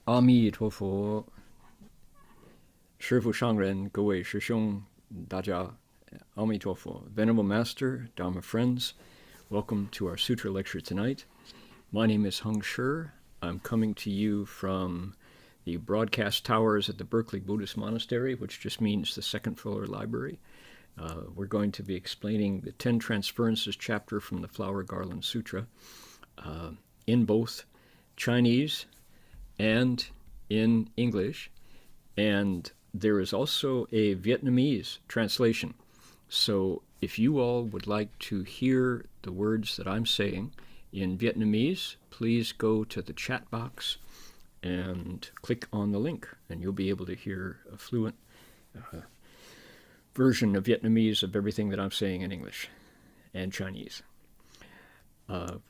阿弥陀佛，师父上人，各位师兄，大家阿弥陀佛. Venerable Master, Dharma friends, welcome to our sutra lecture tonight. My name is Heng Sure. I'm coming to you from the broadcast towers at the Berkeley Buddhist Monastery, which just means the second floor library. We're going to be explaining the Ten Transferences chapter from the Flower Garland Sutra in both Chinese and in English, and there is also a Vietnamese translation. So if you all would like to hear the words that I'm saying in Vietnamese, please go to the chat box and click on the link, and you'll be able to hear a fluent version of Vietnamese of everything that I'm saying in English and Chinese.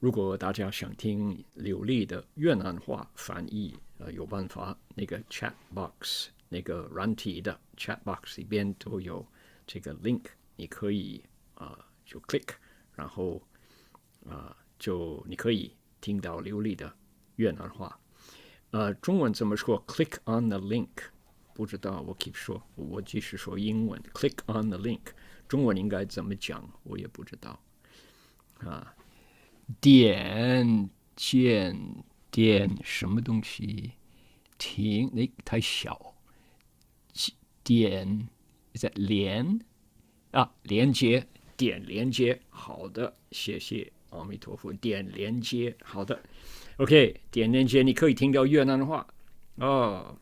如果大家想听流利的越南话翻译，有办法，那个 chat box 那个软体的 chat box 里边都有这个 link， 你可以就 click， 然后就你可以听到流利的越南话。中文怎么说 ？Click on the link， 不知道，我继续说英文 ，click on the link， 中文应该怎么讲，我也不知道啊。点键点什么东西？停，太小。点在连连接，点连接。好的，谢谢阿弥陀佛。点连接，好的。OK， 点连接，你可以听到越南话哦，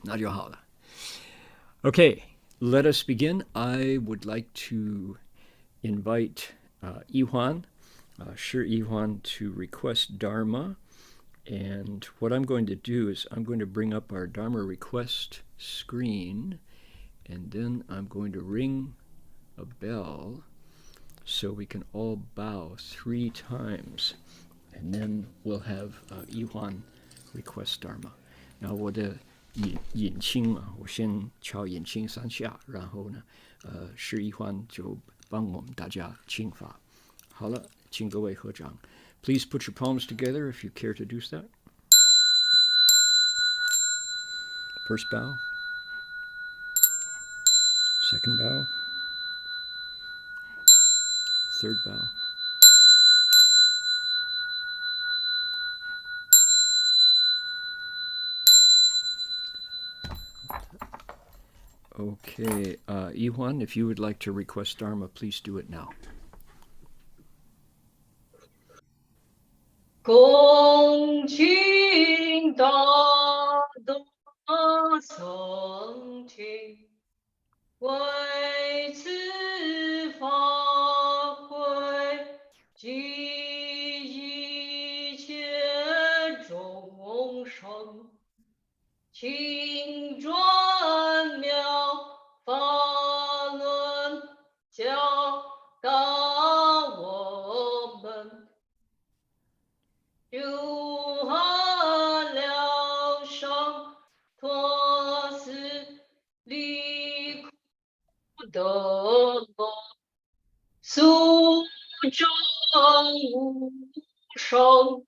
那就好了。Okay, let us begin. I would like to invite Yihuan, Shi Yihuan, to request Dharma. And what I'm going to do is I'm going to bring up our Dharma request screen, and then I'm going to ring a bell so we can all bow 3 times, and then we'll have Yihuan request Dharma. Now, 我的引磬啊，我先敲引磬3下，然后呢，释一欢就帮我们大家请法。好了，请各位合掌。Please put your palms together if you care to do that. First bow. Second bow. Third bow. Okay, Yihuan, if you would like to request Dharma, please do it now. 恭敬大德僧听，为此法会及一切众生，请转妙法轮教导我们。如何疗伤脱死离苦得乐，诉众无生。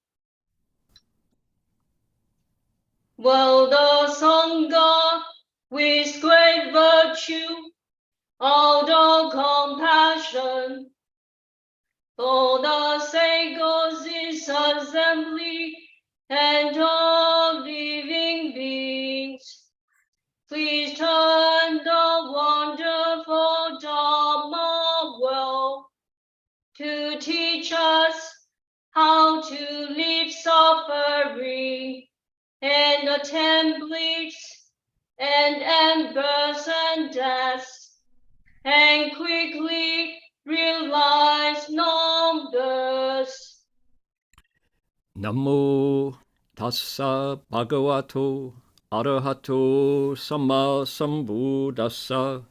Well, the Sangha with great virtue, out of compassion, for the sake of this assembly and of living beings, please turn the wonderful Dharma well to teach us how to leave suffering and attempt bliss and embers and death, and quickly realize numbers. Namo tassa bhagavato arahato samma sambuddhassa.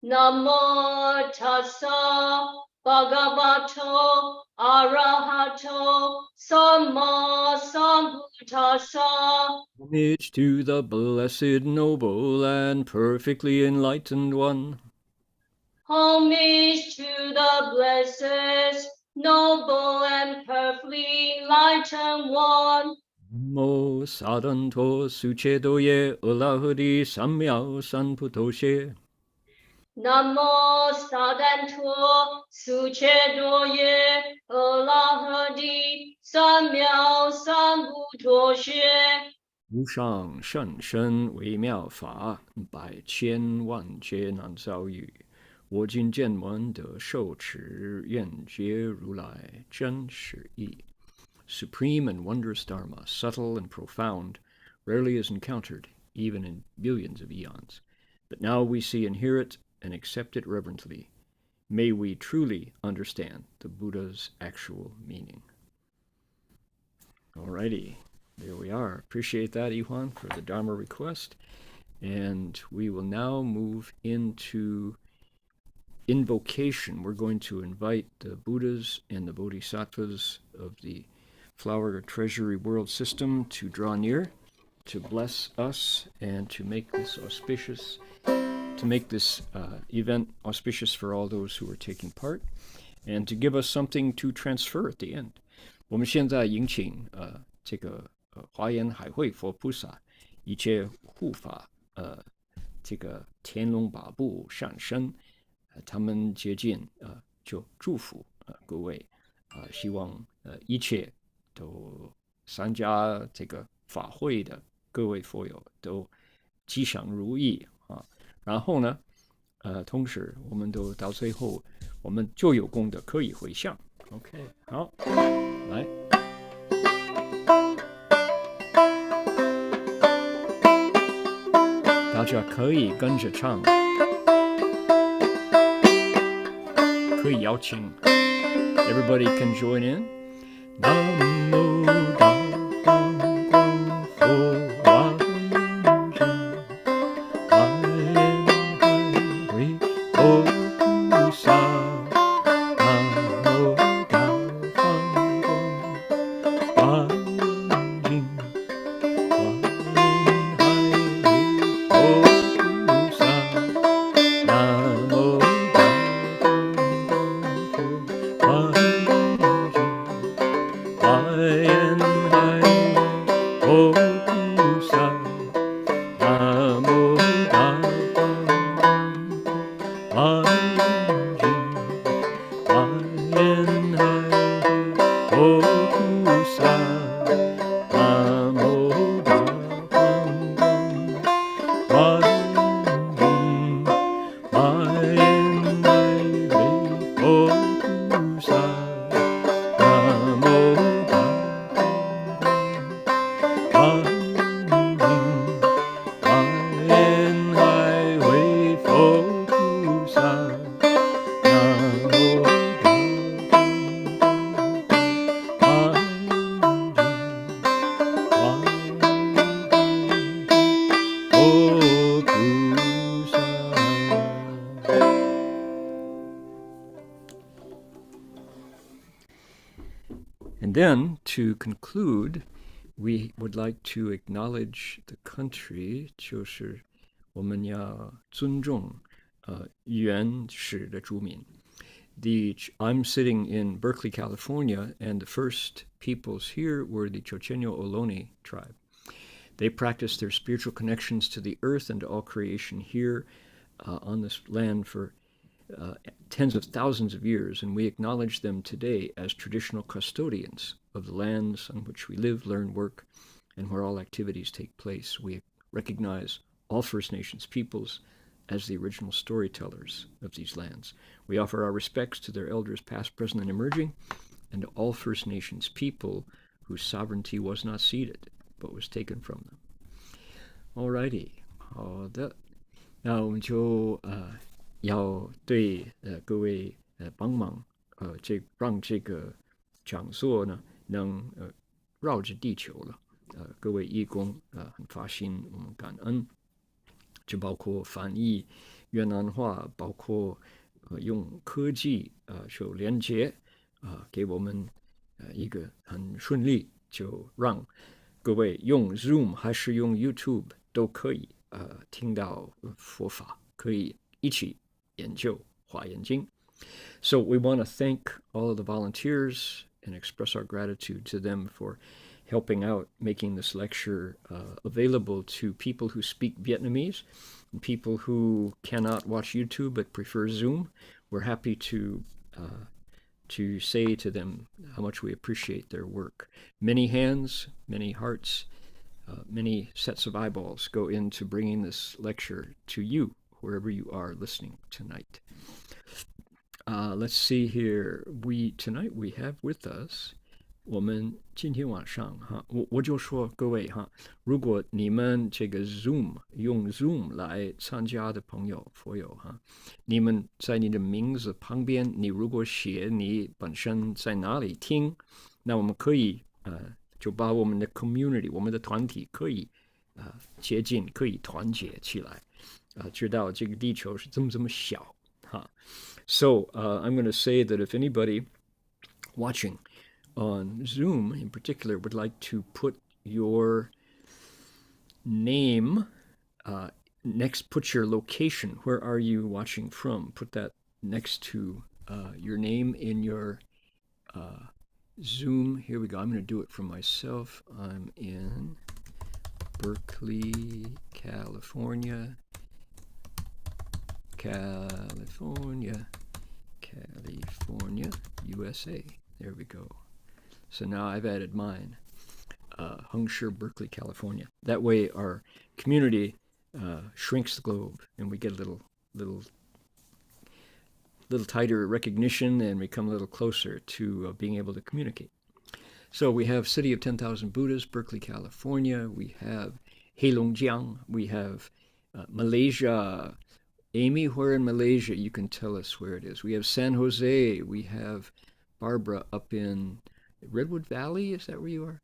Namo tassa bhagavato arahato samma sambuddhassa. Homage to the blessed, noble, and perfectly enlightened one. Homage to the blessed, noble, and perfectly enlightened one. 摩萨旦陀苏切多耶阿拉诃提三藐三菩提谢。Namo Sadanto Suche Doye Alahadi Samyao Sambuddhoshe 无上甚深微妙法，百千万劫难遭遇。我今见闻得受持，愿解如来真实义。Supreme and wondrous Dharma, subtle and profound, rarely is encountered, even in billions of eons. But now we see and hear it and accept it reverently. May we truly understand the Buddha's actual meaning. Alrighty, there we are. Appreciate that, Iwan, for the Dharma request. And we will now move into invocation. We're going to invite the Buddhas and the Bodhisattvas of the Flower Treasury World System to draw near, to bless us, and to make this auspicious, to make this event auspicious for all those who are taking part, and to give us something to transfer at the end. 我们现在迎请这个华严海会佛菩萨一切护法这个天龙八部上身，他们接近就祝福各位希望一切都参加这个法会的各位佛友都吉祥如意啊。然后呢同时我们都到最后我们就有功德可以回向。 OK， 好，来，大家可以跟着唱，可以邀请 Everybody can join in. 南无大放光佛华严经，华严海会佛菩萨。南无大放光华严经，华严海会佛菩萨。南无大放光佛华严。华严海会佛菩萨，南无大放光华严经，华严海会佛菩萨，南无大放光华严经，华严海会佛菩萨。南无大放光华严海会佛菩萨，南无大放光华严海会佛菩萨。And then, to conclude, we would like to acknowledge the country, 就是我们要尊重原始的住民。I'm sitting in Berkeley, California, and the first peoples here were the Chochenyo Ohlone tribe. They practiced their spiritual connections to the earth and to all creation here on this land for tens of thousands of years, and we acknowledge them today as traditional custodians of the lands on which we live, learn, work, and where all activities take place. We recognize all First Nations peoples as the original storytellers of these lands. We offer our respects to their elders past, present, and emerging, and to all First Nations people whose sovereignty was not ceded, but was taken from them. Alrighty, 好的，那我们就要对各位帮忙让这个讲座呢能绕着地球了。各位义工很发心，我们感恩，就包括翻译越南话，包括用科技就连接给我们一个很顺利，就让各位用 Zoom 还是用 YouTube 都可以听到佛法，可以一起研究华严经。So we want to thank all of the volunteers and express our gratitude to them for helping out making this lecture available to people who speak Vietnamese and people who cannot watch YouTube but prefer Zoom. We're happy to say to them how much we appreciate their work. Many hands, many hearts, many sets of eyeballs go into bringing this lecture to you, wherever you are listening tonight. Let's see here. Tonight we have with us 我们今天晚上哈，我就说各位哈，如果你们这个 用 Zoom 来参加的朋友佛友哈，你们在你的名字旁边，你如果写你本身在哪里听，那我们可以就把我们的 community 我们的团体可以接近，可以团结起来知道这个地球是这么小哈。So I'm going to say that if anybody watching on Zoom in particular would like to put your name next, put your location, where are you watching from, put that next to your name in your Zoom. Here we go. I'm going to do it for myself. I'm in Berkeley, California, USA. There we go. So now I've added mine, Heng Sure, Berkeley, California. That way our community shrinks the globe and we get a little tighter recognition and we come a little closer to being able to communicate. So we have City of 10,000 Buddhas, Berkeley, California. We have Heilongjiang. We have Malaysia. Amy, where in Malaysia? You can tell us where it is. We have San Jose. We have Barbara up in Redwood Valley, is that where you are?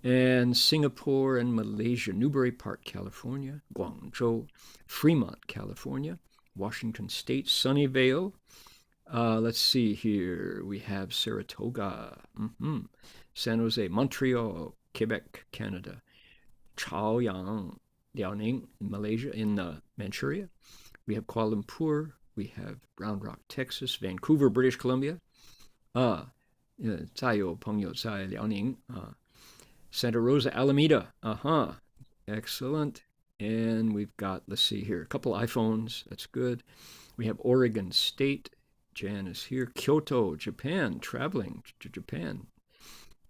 And Singapore and Malaysia, Newbury Park, California, Guangzhou, Fremont, California, Washington State, Sunnyvale. Let's see here. We have Saratoga, San Jose, Montreal, Quebec, Canada, Chaoyang, Liaoning, Malaysia, in Manchuria. We have Kuala Lumpur. We have Round Rock, Texas, Vancouver, British Columbia. 再有朋友在辽宁 Santa Rosa, Alameda. Excellent. And we've got, let's see here, a couple iPhones. That's good. We have Oregon State. Jan is here. Kyoto, Japan, traveling to Japan.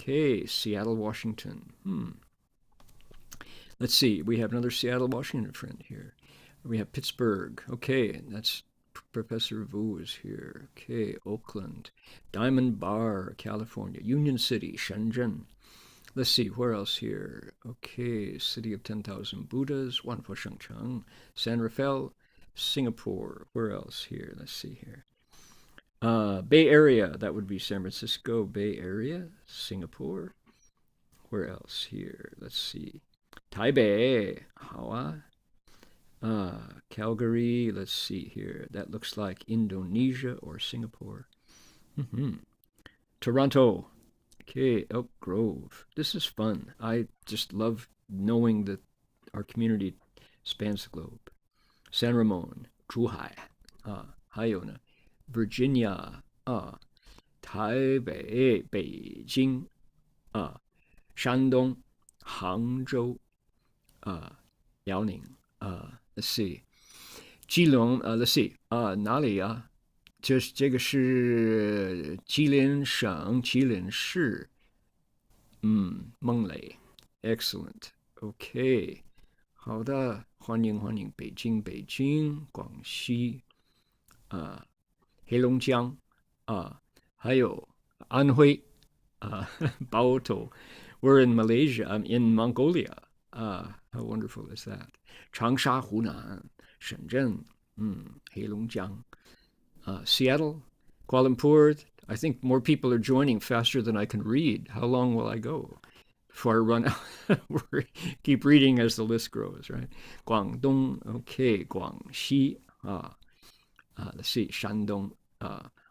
Okay, Seattle, Washington. Let's see. We have another Seattle, Washington friend here. We have Pittsburgh. Okay, that's Professor Vu is here. Okay, Oakland, Diamond Bar, California, Union City, Shenzhen. Let's see, where else here? Okay, City of 10,000 Buddhas, Wanfo Shengcheng, San Rafael, Singapore. Where else here? Let's see here. Bay Area, that would be San Francisco, Bay Area, Singapore. Where else here? Let's see. Taipei, Hawa. Calgary, let's see here. That looks like Indonesia or Singapore. Toronto. Okay, Elk Grove. This is fun. I just love knowing that our community spans the globe. San Ramon, Zhuhai, 还有呢 Virginia, 台北, 北京, 山东, 杭州, 辽宁, let's see. 基隆, let's see. 哪里啊？这个是吉林省吉林市，孟雷 ，excellent， OK， 好的，欢迎北京，广西，黑龙江，还有安徽，包头 ，we're in Malaysia, I'm in Mongolia, how wonderful is that？ 长沙、湖南、深圳，黑龙江。Seattle, Kuala Lumpur. I think more people are joining faster than I can read. How long will I go before I run out? Keep reading as the list grows, right? Guangdong, okay. Guangxi, let's see, Shandong,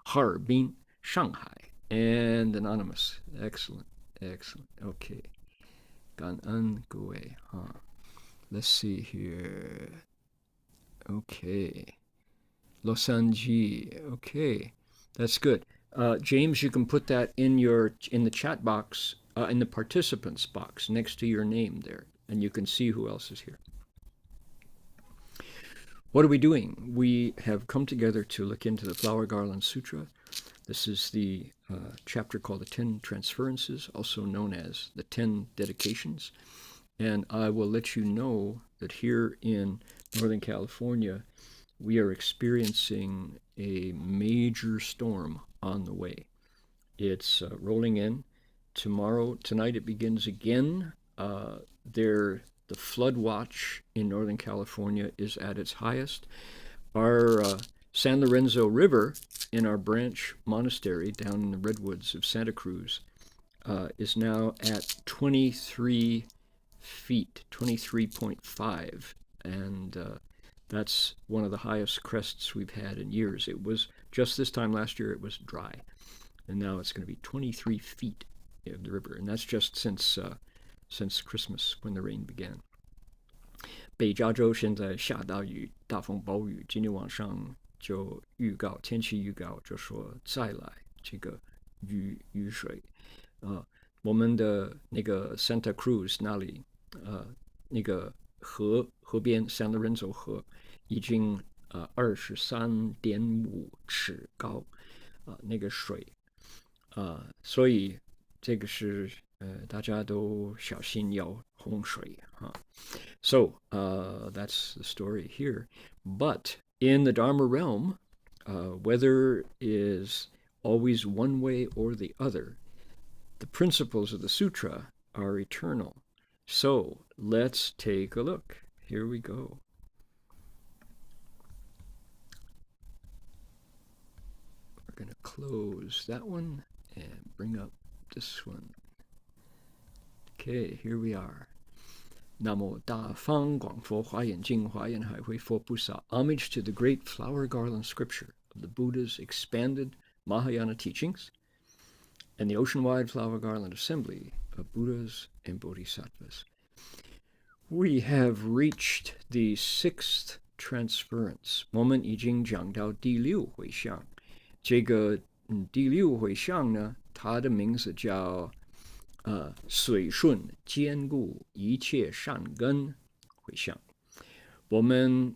Harbin, Shanghai, and anonymous. Excellent. Okay. Gan'an Gui, Let's see here. Okay. Los Angeles. Okay, that's good. James, you can put that in the chat box. in the participants box next to your name there, and you can see who else is here. What are we doing? We have come together to look into the Flower Garland Sutra. This is the chapter called the Ten Transferences, also known as the 10 Dedications. And I will let you know that here in Northern California, we are experiencing a major storm on the way. It's rolling in. Tonight it begins again. The flood watch in Northern California is at its highest. Our San Lorenzo River in our branch monastery down in the redwoods of Santa Cruz is now at 23 feet, 23.5, and that's one of the highest crests we've had in years. It was just this time last year, it was dry, and now it's going to be 23 feet of the river, and that's just since Christmas when the rain began. 北加州现在下大雨，大风暴雨。今天晚上就天气预告就说再来这个雨水。我们的那个 Santa Cruz 那里，那个河边 San Lorenzo 河已经23.5尺高，那个水，所以这个是大家都小心要洪水哈。So that's the story here. But in the Dharma realm, weather is always one way or the other. The principles of the sutra are eternal. So let's take a look. Here we go. We're going to close that one and bring up this one. Okay, here we are. Namo Da Fang Guang Fo Huayan Jing Huayan Hai Hui Fo Pusa. Homage to the great flower garland scripture of the Buddha's expanded Mahayana teachings and the ocean-wide flower garland assembly of Buddhas and Bodhisattvas. We have reached the 6th transference. 我们已经讲到第6回向。这个第6回向呢，它的名字叫随顺坚固一切善根回向。我们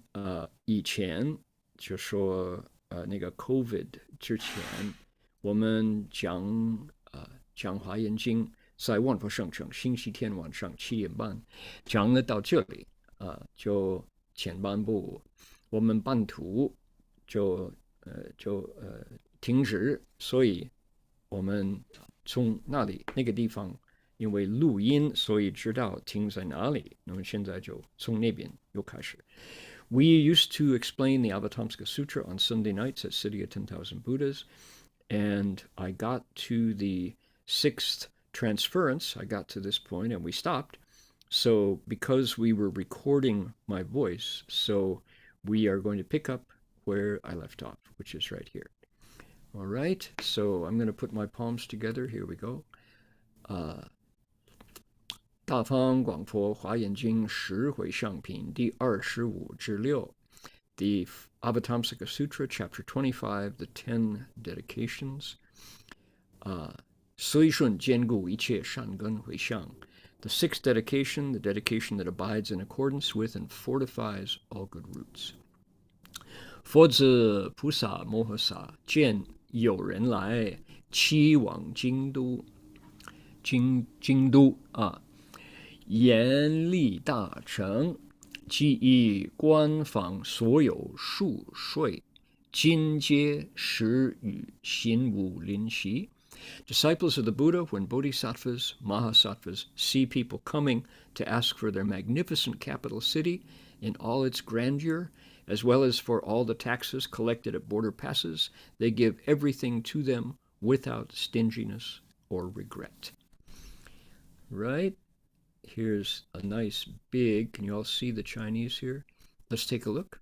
以前就说那个 COVID 之前，我们讲华严经，在万佛圣城星期天晚上7点半讲了到这里，就前半部我们半途就停止，所以我们从那个地方，因为录音，所以知道停在哪里。那么现在就从那边又开始。We used to explain the Avatamsaka Sutra on Sunday nights at City of 10,000 Buddhas, and I got to the 6th transference. I got to this point and we stopped. So because we were recording my voice, so we are going to pick up where I left off, which is right here. All right, so I'm going to put my palms together. Here we go. 大方广佛华严经十回向品第25至6 The Avatamsaka Sutra, Chapter 25, the 10 Dedications. 随顺坚固一切善根回向 The 6th dedication, the dedication that abides in accordance with and fortifies all good roots. 佛子菩萨摩诃萨见有人来，期往京都严厉大乘，即以官方所有数税，今皆时与心无吝惜。Disciples of the Buddha, when bodhisattvas, mahasattvas, see people coming to ask for their magnificent capital city in all its grandeur, as well as for all the taxes collected at border passes, they give everything to them without stinginess or regret. Right? Here's a nice big, can you all see the Chinese here? Let's take a look.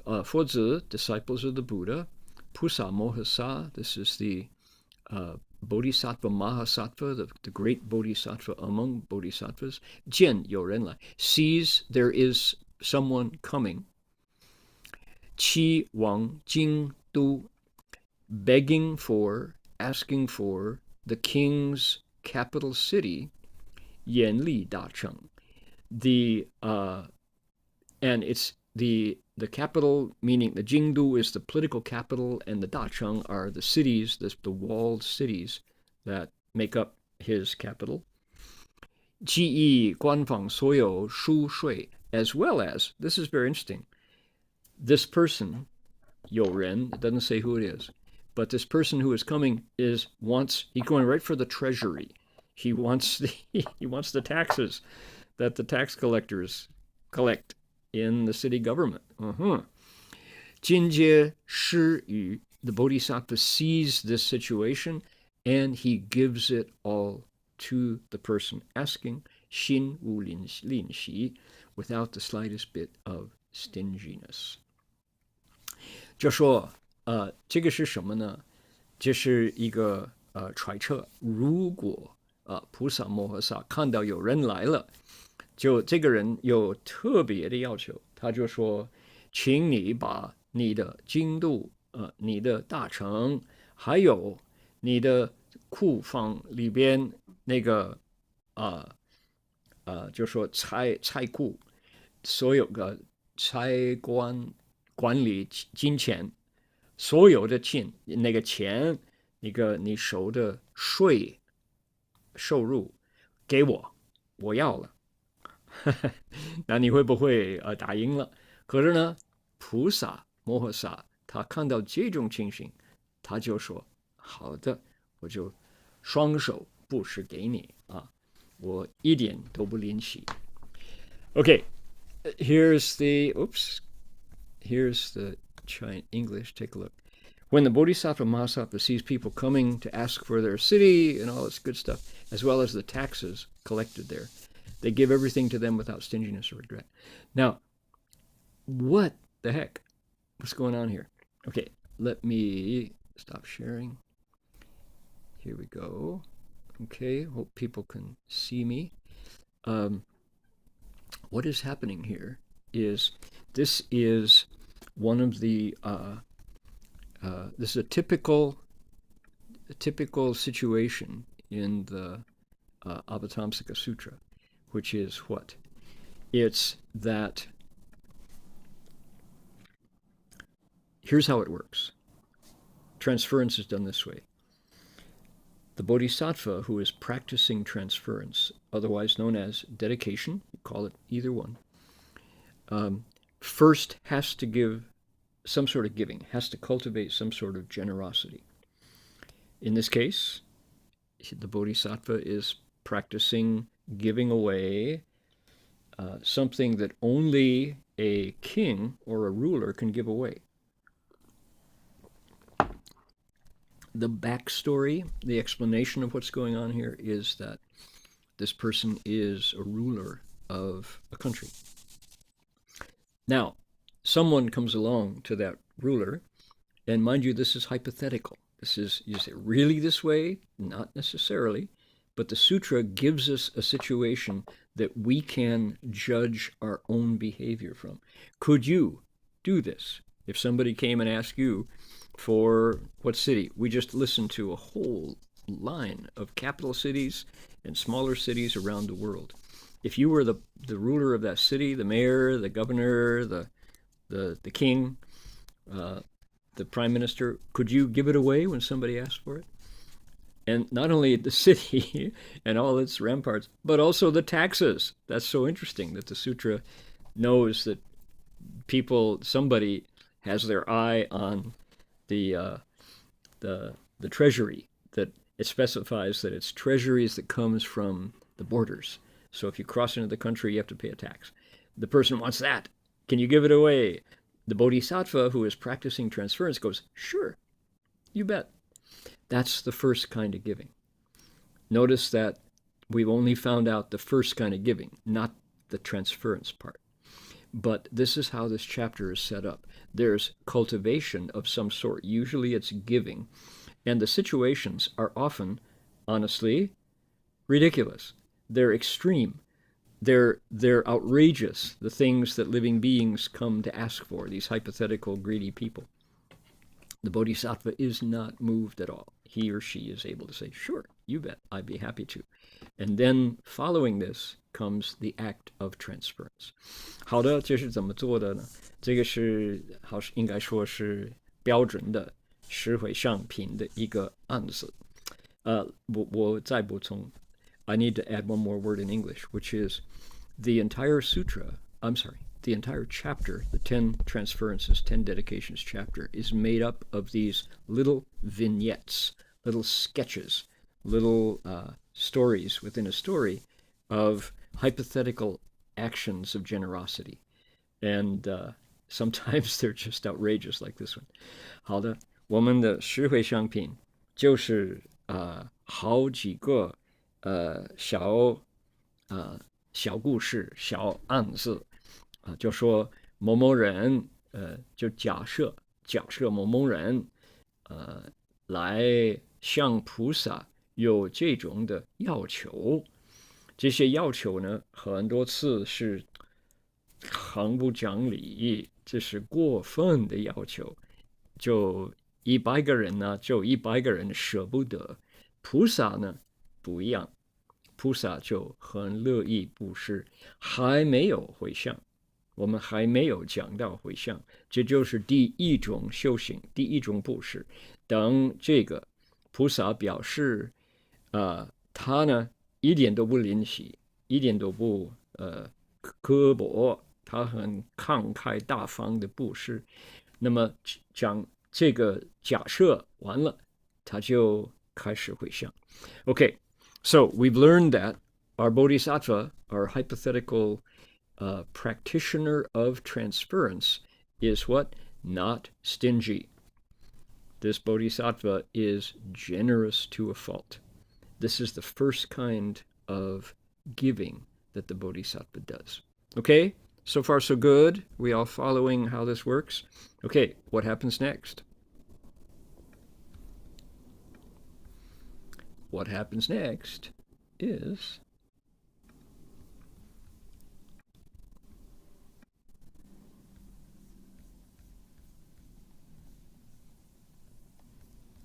Fozi, disciples of the Buddha. Pusa Mohasa, this is the Bodhisattva Mahasattva, the great Bodhisattva among Bodhisattvas. Jian you ren lai, sees there is someone coming. Qi Wang Jing Du, begging for, asking for the king's capital city, 严厉大城. And it's the capital, meaning the Jingdu is the political capital, and the Dacheng are the cities, the walled cities that make up his capital. 记忆官方所有书税, as well as, this is very interesting, this person, 有人, it doesn't say who it is, but this person who is coming he's going right for the treasury. He wants the taxes that the tax collectors collect in the city government. 金阶施予, the Bodhisattva sees this situation and he gives it all to the person asking, 心无吝惜, without the slightest bit of stinginess. 就说这个是什么呢？这是一个揣测，如果菩萨摩诃萨看到有人来了，就这个人有特别的要求，他就说，请你把你的京都你的大城，还有你的库房里边那个就说财库，所有的财官管理金钱，所有的钱，那个钱，那个你收的税收入给我，我要了。那你会不会答应了？可是呢，菩萨摩诃萨他看到这种情形，他就说：好的，我就双手布施给你啊，我一点都不吝惜。Okay, here's the English. Take a look. When the Bodhisattva Mahasattva sees people coming to ask for their city and all this good stuff, as well as the taxes collected there, they give everything to them without stinginess or regret. Now, what the heck? What's going on here? Okay, let me stop sharing. Here we go. Okay, hope people can see me. What is happening here is this is one of the this is a typical situation in the Avatamsaka Sutra, which is what? It's that here's how it works. Transference is done this way. The Bodhisattva who is practicing transference, otherwise known as dedication, you call it either one, first has to give some sort of giving, has to cultivate some sort of generosity. In this case, the Bodhisattva is practicing giving away something that only a king or a ruler can give away. The backstory, the explanation of what's going on here is that this person is a ruler of a country. Now, someone comes along to that ruler, and mind you, this is hypothetical. This is, is it really this way? Not necessarily, but the sutra gives us a situation that we can judge our own behavior from. Could you do this? If somebody came and asked you for what city? We just listened to a whole line of capital cities and smaller cities around the world. If you were the ruler of that city, the mayor, the governor, the king, the prime minister, could you give it away when somebody asked for it? And not only the city and all its ramparts, but also the taxes. That's so interesting that the sutra knows that somebody has their eye on the treasury, that it specifies that it's treasuries that comes from the borders. So if you cross into the country, you have to pay a tax. The person wants that. Can you give it away? The Bodhisattva who is practicing transference goes, sure, you bet. That's the first kind of giving. Notice that we've only found out the first kind of giving, not the transference part. But this is how this chapter is set up. There's cultivation of some sort. Usually it's giving. And the situations are often, honestly, ridiculous. They're extreme. They're outrageous, the things that living beings come to ask for, these hypothetical greedy people. The Bodhisattva is not moved at all. He or she is able to say, sure, You bet. I'd be happy to. And then following this comes the act of transference. 好的，这是怎么做的呢？这个是应该说是标准的十回向品的一个案子。我再补充 I need to add one more word in English, which is the entire sutra, the entire chapter, the Ten Transferences, 10 Dedications chapter, is made up of these little vignettes, little sketches, little stories within a story of hypothetical actions of generosity. And sometimes they're just outrageous like this one. 好的，我们的十回向品就是好几个小故事、小案子就说某某人就假设某某人来向菩萨有这种的要求，这些要求呢，很多次是很不讲理，这是过分的要求。就100个人呢，就100个人舍不得。菩萨呢不一样，菩萨就很乐意布施，还没有回向。我们还没有讲到回向，这就是第一种修行，第一种布施。等这个菩萨表示，他呢一点都不吝惜，一点都不刻薄，他很慷慨大方的布施。那么讲这个假设完了，他就开始回向。Okay, so we've learned that our bodhisattva, our hypothetical practitioner of transference, is what? Not stingy. This bodhisattva is generous to a fault. This is the first kind of giving that the bodhisattva does. Okay, so far so good. We all following how this works? Okay, what happens next? What happens next is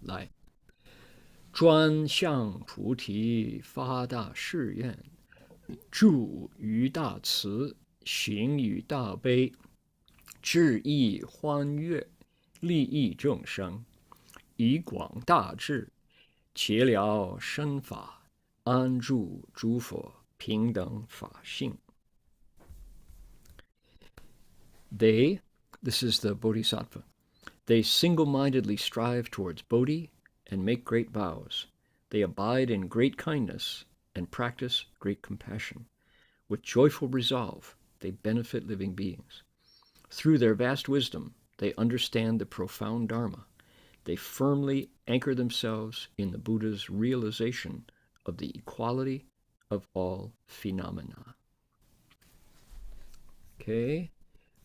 来专向菩提发大誓愿，住于大慈，行于大悲，致意欢悦，利益众生，以广大智，结了身法，安住诸佛平等法性。This is the bodhisattva, they single-mindedly strive towards Bodhi and make great vows. They abide in great kindness and practice great compassion. With joyful resolve, they benefit living beings. Through their vast wisdom, they understand the profound Dharma. They firmly anchor themselves in the Buddha's realization of the equality of all phenomena. Okay,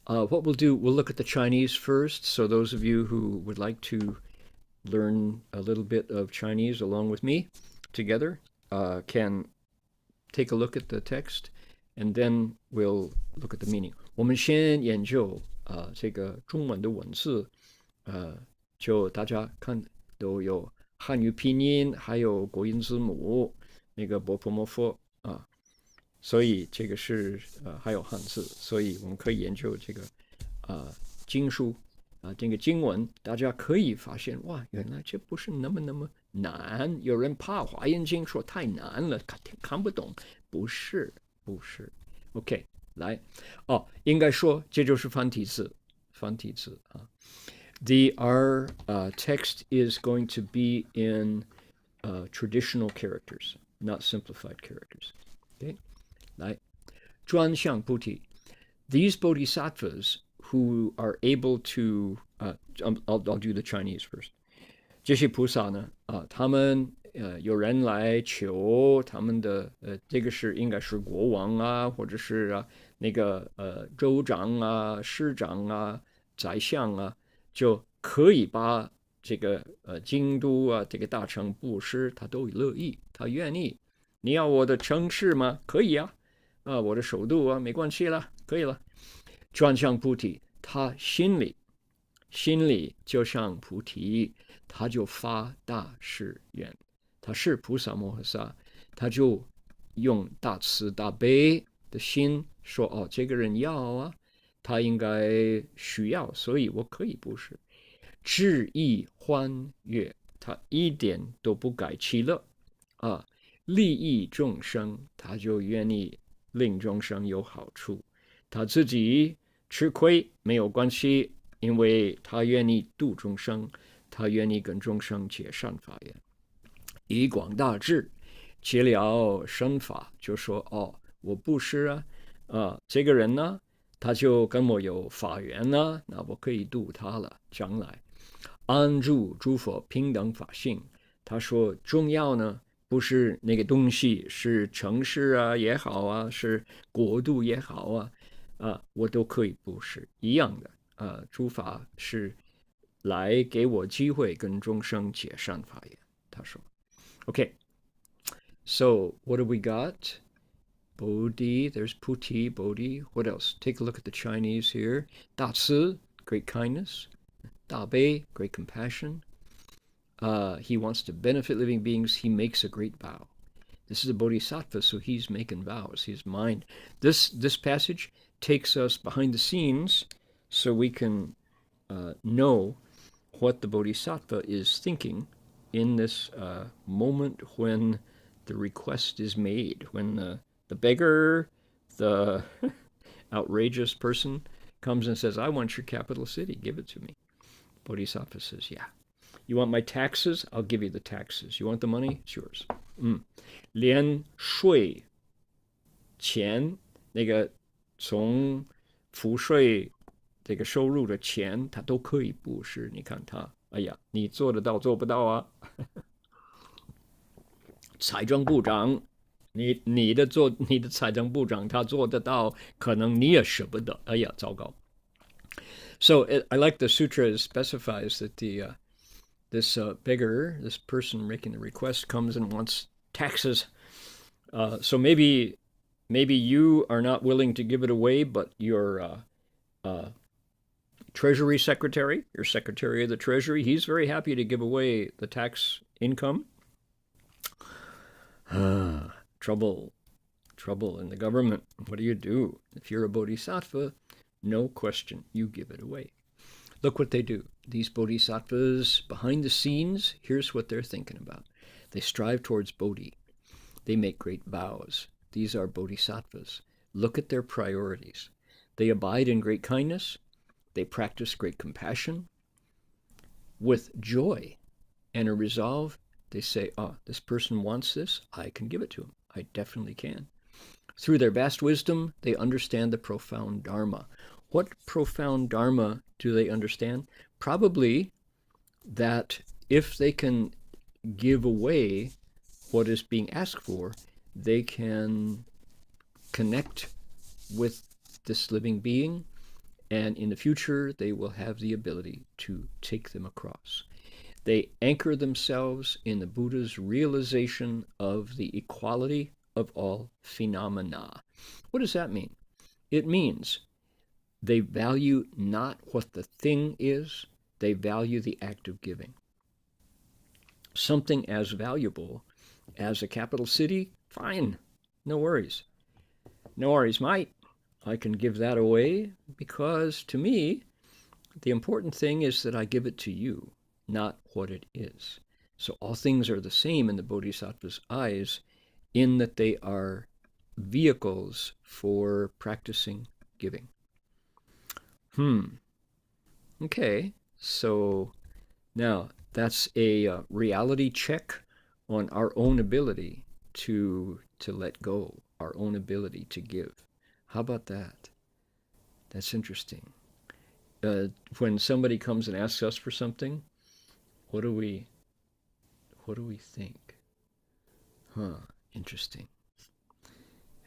what we'll do, we'll look at the Chinese first. So those of you who would like to learn a little bit of Chinese along with me together can take a look at the text, and then we'll look at the meaning. 我们先研究这个中文的文字，就大家看都有汉语拼音，还有国音字母，那个波婆摩佛所以这个是还有汉字，所以我们可以研究这个经书这个经文，大家可以发现哇，原来这不是那么难。有人怕华严经说太难了，看不懂，不是。OK， 来应该说这就是繁体字Our text is going to be in traditional characters, not simplified characters. Okay, 来，专向菩提 These bodhisattvas who are able to, I'll do the Chinese first. 这些菩萨呢，他们有人来求他们的这个是应该是国王啊，或者是那个州长啊、市长啊、宰相啊，就可以把这个京都这个大城布施，他都乐意，他愿意。你要我的城市吗？可以我的首都没关系了，可以了。专向菩提，他心里就像菩提，他就发大誓愿，他是菩萨摩诃萨，他就用大慈大悲的心说：哦，这个人要啊，他应该需要，所以我可以布施。智意欢悦，他一点都不改其乐啊，利益众生，他就愿意令众生有好处，他自己吃亏没有关系，因为他愿意度众生，他愿意跟众生结善法缘，以广大智结了身法，就说哦，我布施这个人呢，他就跟我有法缘呢，那我可以度他了，将来安住诸佛平等法性。他说重要呢，不是那个东西，是城市也好啊，是国度也好我都可以布施一样的诸法是来给我机会跟众生结善法缘。他说 OK, so what do we got? Bodhi, there's Puti, Bodhi. What else? Take a look at the Chinese here. Da Ci, great kindness. Da Bei, great compassion. He wants to benefit living beings. He makes a great vow. This is a bodhisattva, so he's making vows. His mind. This passage takes us behind the scenes so we can know what the bodhisattva is thinking in this moment when the request is made, when the beggar, the outrageous person comes and says, I want your capital city, give it to me. Bodhisattva says, yeah. You want my taxes? I'll give you the taxes. You want the money? It's yours. 连税钱那个从赋税这个收入的钱，他都可以布施。你看他，哎呀，你做得到做不到啊？财政部长，你的财政部长他做得到，可能你也舍不得。哎呀，糟糕。So I like the sutra specifies that this beggar, this person making the request, comes and wants taxes. So maybe you are not willing to give it away, but your Treasury Secretary, your Secretary of the Treasury, he's very happy to give away the tax income. Trouble in the government. What do you do? If you're a bodhisattva, no question, you give it away. Look what they do. These bodhisattvas behind the scenes, here's what they're thinking about. They strive towards bodhi. They make great vows. These are bodhisattvas. Look at their priorities. They abide in great kindness. They practice great compassion. With joy and a resolve, they say, this person wants this, I can give it to him. I definitely can. Through their vast wisdom, they understand the profound Dharma. What profound Dharma do they understand? Probably that if they can give away what is being asked for, they can connect with this living being, and in the future, they will have the ability to take them across. They anchor themselves in the Buddha's realization of the equality of all phenomena. What does that mean? It means they value not what the thing is, they value the act of giving. Something as valuable as a capital city, fine, no worries. No worries, mate. I can give that away because to me, the important thing is that I give it to you, not what it is. So all things are the same in the Bodhisattva's eyes in that they are vehicles for practicing giving. Okay, so now that's a reality check on our own ability to let go, our own ability to give. How about that? That's interesting. When somebody comes and asks us for something, what do we think? Interesting.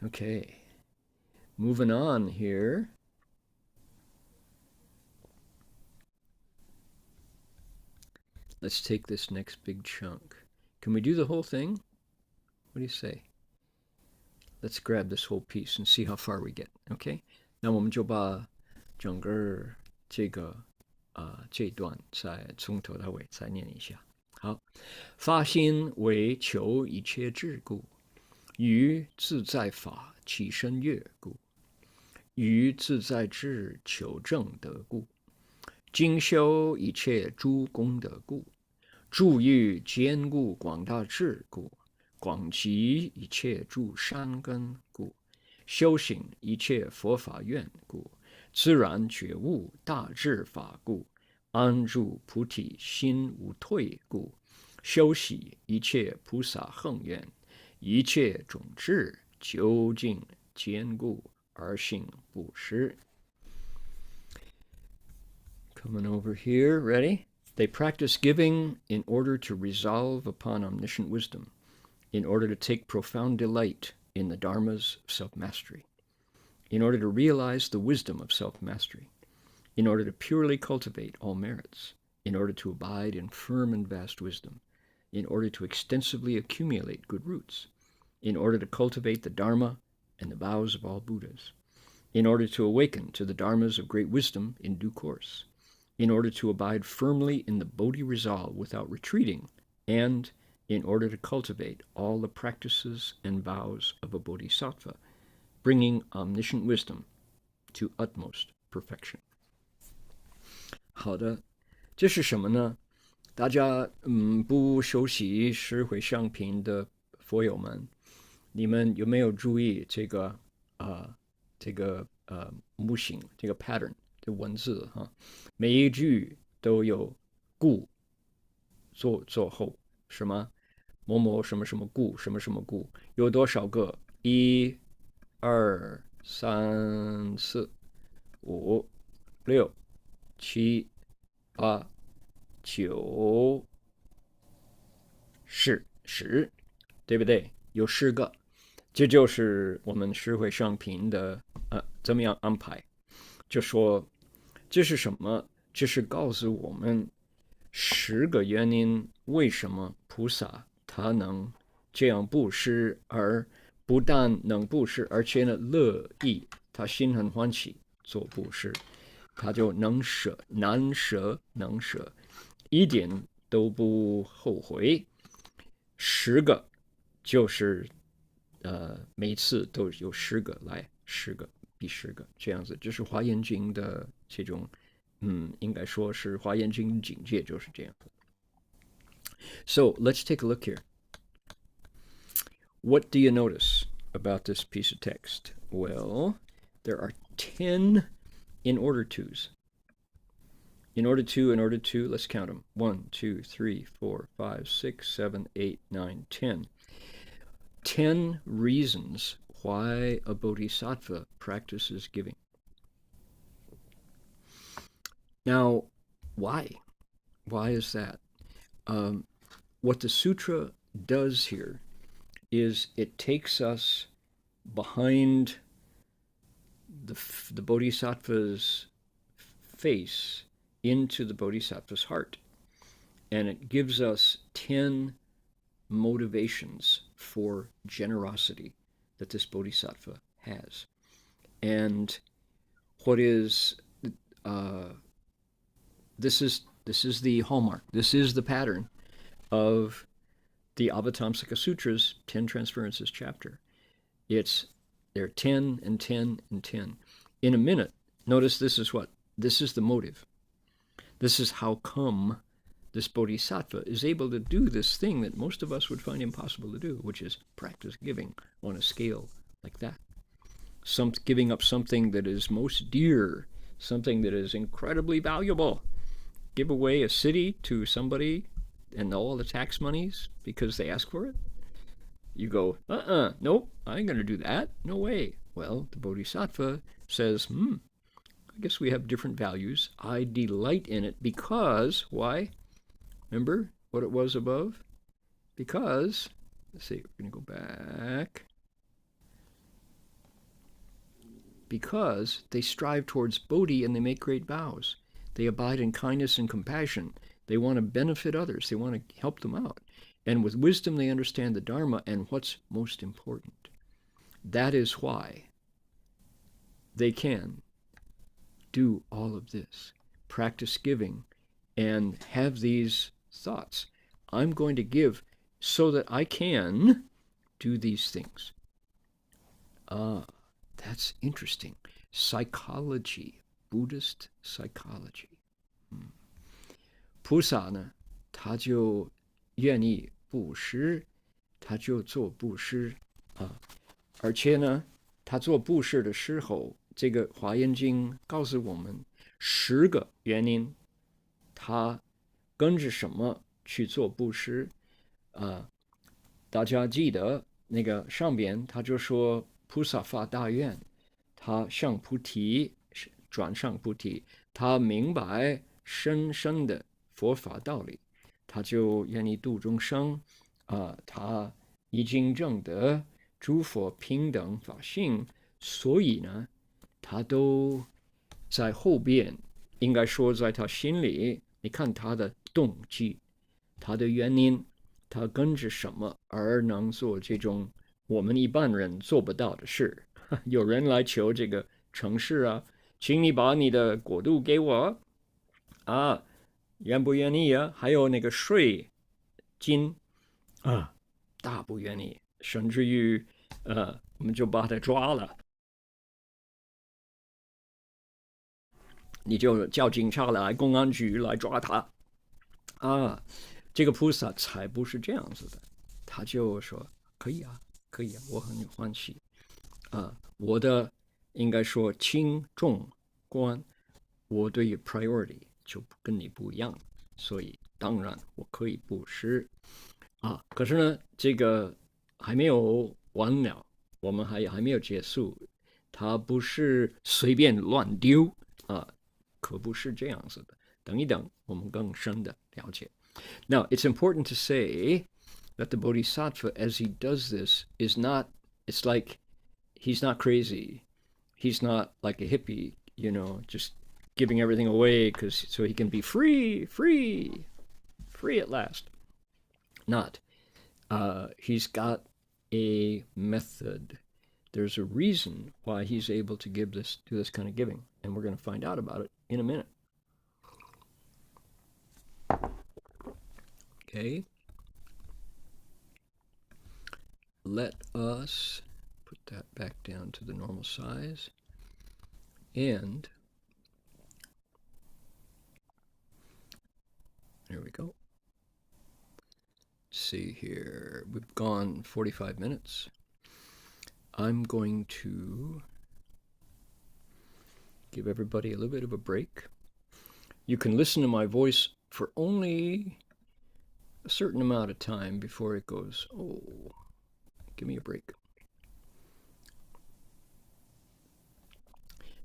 Okay, moving on here. Let's take this next big chunk. Can we do the whole thing? What do you say? Let's grab this whole piece and see how far we get. Okay? 那我们就把整个这段再从头到尾再念一下。好，发心为求一切智故，于自在法起身悦故，于自在智求正得故，精修一切诸功德故，助欲坚固广大智故，广集一切诸善根故，修行一切佛法愿故，自然觉悟大智法故，安住菩提心无退故，修习一切菩萨恒愿，一切种智究竟坚固而行布施。Coming over here, ready? They practice giving in order to resolve upon omniscient wisdom, in order to take profound delight in the dharmas of self-mastery, in order to realize the wisdom of self-mastery, in order to purely cultivate all merits, in order to abide in firm and vast wisdom, in order to extensively accumulate good roots, in order to cultivate the Dharma and the vows of all Buddhas, in order to awaken to the Dharmas of great wisdom in due course, in order to abide firmly in the Bodhi resolve without retreating, and in order to cultivate all the practices and vows of a bodhisattva, bringing omniscient wisdom to utmost perfection. 好的，这是什么呢？大家不熟悉十回向品的佛友们，你们有没有注意这个模型这个 pattern 的文字哈？每一句都有故做后是吗？某某什么什么故什么什么故，有多少个？1、2、3、4、5、6、7、8、9、10，对不对？有10个，这就是我们十回向品的怎么样安排？就说这是什么？这是告诉我们10个原因，为什么菩萨他能这样布施，而不但能布施，而且呢乐意，他心很欢喜做布施，他就能舍，难舍能舍，一点都不后悔。10个就是每次都有10个来，10个比10个这样子，这是华严经的这种应该说是华严经的境界就是这样的。So let's take a look here. What do you notice about this piece of text? Well, there are 10 in order tos. In order to, let's count them. 1, 2, 3, 4, 5, 6, 7, 8, 9, 10. 10 reasons why a bodhisattva practices giving. Now, why? Why is that? What the sutra does here is it takes us behind the bodhisattva's face into the bodhisattva's heart, and it gives us 10 motivations for generosity that this bodhisattva has. And what is this is the hallmark, this is the pattern of the Avatamsaka Sutra's 10 Transferences chapter. There are 10 and 10 and 10. In a minute, notice this is what? This is the motive. This is how come this bodhisattva is able to do this thing that most of us would find impossible to do, which is practice giving on a scale like that. Giving up something that is most dear, something that is incredibly valuable. Give away a city to somebody and all the tax monies because they ask for it? You go, nope, I ain't going to do that. No way. Well, the bodhisattva says, I guess we have different values. I delight in it because, why? Remember what it was above? Because, let's see, we're going to go back. Because they strive towards Bodhi and they make great vows. They abide in kindness and compassion. They want to benefit others. They want to help them out. And with wisdom, they understand the Dharma and what's most important. That is why they can do all of this, practice giving, and have these thoughts. I'm going to give so that I can do these things. That's interesting. Psychology, Buddhist psychology. 菩萨呢，他就愿意布施，他就做布施啊。而且呢，他做布施的时候，这个《华严经》告诉我们10个原因，他跟着什么去做布施大家记得那个上边他就说菩萨发大愿，他向菩提转向菩提，他明白深深的佛法道理，他就愿意度众生他已经证得诸佛平等法性，所以呢，他都在后边，应该说在他心里，你看他的动机，他的原因，他跟着什么而能做这种我们一般人做不到的事。有人来求这个城市啊，请你把你的国度给我啊，愿不愿意啊？还有那个税金大不愿意，甚至于我们就把他抓了，你就叫警察来，公安局来抓他这个菩萨才不是这样子的，他就说可以啊，可以啊，我很欢喜我的应该说轻重观，我对于 priority 就跟你不一样，所以当然我可以布施可是呢，这个还没有完了，我们还没有结束，它不是随便乱丢可不是这样子的。等一等，我们更深的了解。Now, it's important to say that the Bodhisattva, as he does this, is not, it's like he's not crazy. He's not like a hippie, just giving everything away so he can be free at last. Not. He's got a method. There's a reason why he's able to do this kind of giving, and we're going to find out about it in a minute. Okay. Let us put that back down to the normal size. And there we go. Let's see here. We've gone 45 minutes. I'm going to give everybody a little bit of a break. You can listen to my voice for only a certain amount of time before it goes, oh, give me a break.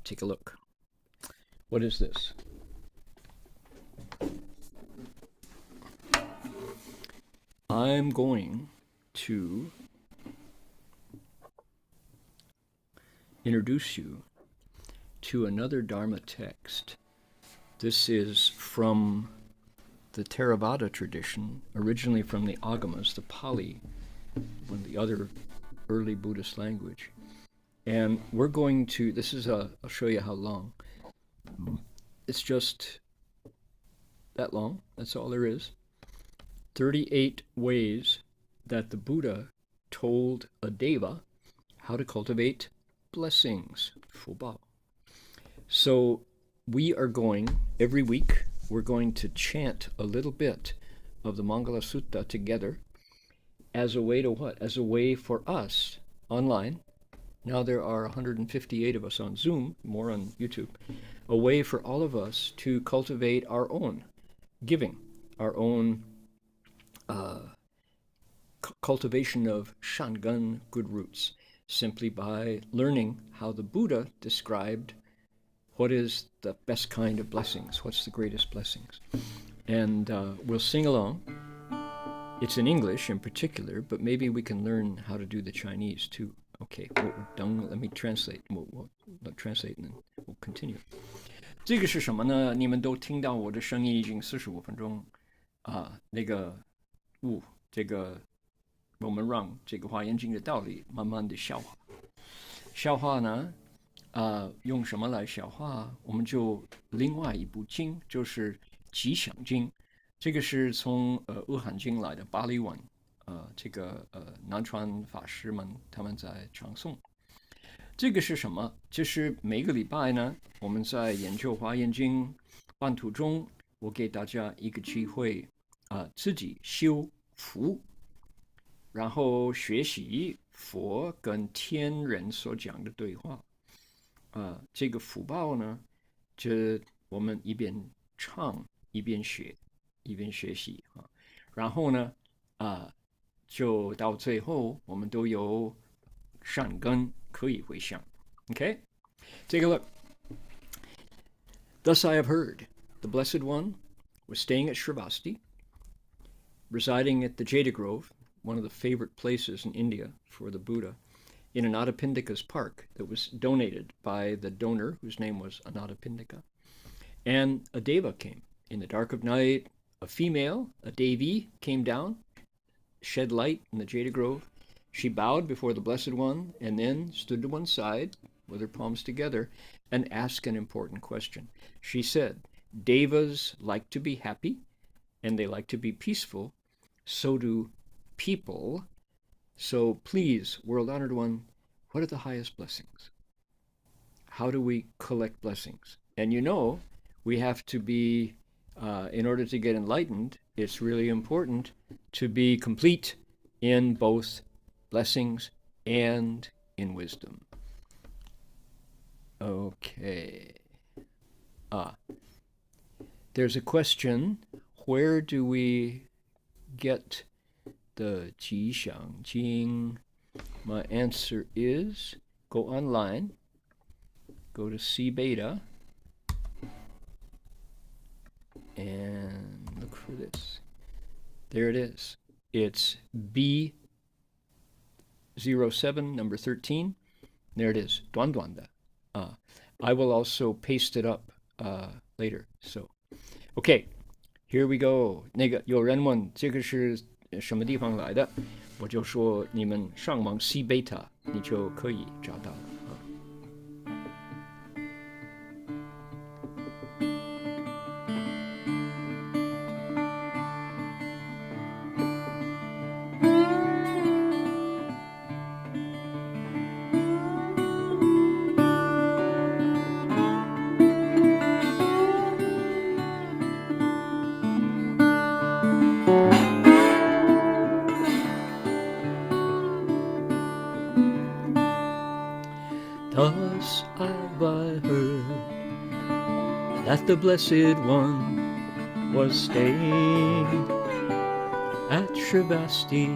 Take a look. What is this? I'm going to introduce you to another Dharma text. This is from the Theravada tradition, originally from the Agamas, the Pali, one of the other early Buddhist language. And we're going to, I'll show you how long. It's just that long. That's all there is. 38 ways that the Buddha told a deva how to cultivate blessings, 福报. So we are going, every week, we're going to chant a little bit of the Mangala Sutta together as a way to what? As a way for us online. Now there are 158 of us on Zoom, more on YouTube. A way for all of us to cultivate our own giving, our own cultivation of Shangan, good roots, simply by learning how the Buddha described what is the best kind of blessings, what's the greatest blessings. And we'll sing along. It's in English in particular, but maybe we can learn how to do the Chinese too. Okay, let me translate. We'll translate and then we'll continue. 这个是什么呢？你们都听到我的声音已经45分钟这个我们让这个华严经的道理慢慢的消化。消化呢，用什么来消化？我们就另外一部经，就是吉祥经。这个是从阿含经来的巴利文，南传法师们他们在唱诵。这个是什么？就是每个礼拜呢，我们在研究华严经半途中，我给大家一个机会自己修福，然后学习佛跟天人所讲的对话。这个福报呢，就我们一边唱一边学，一边学习啊。然后呢，就到最后我们都有善根可以回向。Okay, take a look. Thus I have heard, the Blessed One was staying at Shravasti, residing at the Jada Grove, one of the favorite places in India for the Buddha, in Anathapindika's park that was donated by the donor whose name was Anathapindika. And a deva came. In the dark of night, a female, a Devi, came down, shed light in the Jada Grove. She bowed before the Blessed One and then stood to one side with her palms together and asked an important question. She said, Devas like to be happy and they like to be peaceful. So do people. So please, World Honored One, what are the highest blessings? How do we collect blessings? And you know, we have to be, in order to get enlightened, it's really important to be complete in both blessings and in wisdom. Okay. There's a question, where do we get the 吉祥经? My answer is go online, go to C Beta, and look for this. There it is. It's B07, number 13. There it is, 短短的. I will also paste it up later. So, okay, here we go. 那个有人问这个是什么地方来的，我就说你们上网 C Beta， 你就可以找到了。Thus have I heard that the Blessed One was staying at Shravasti,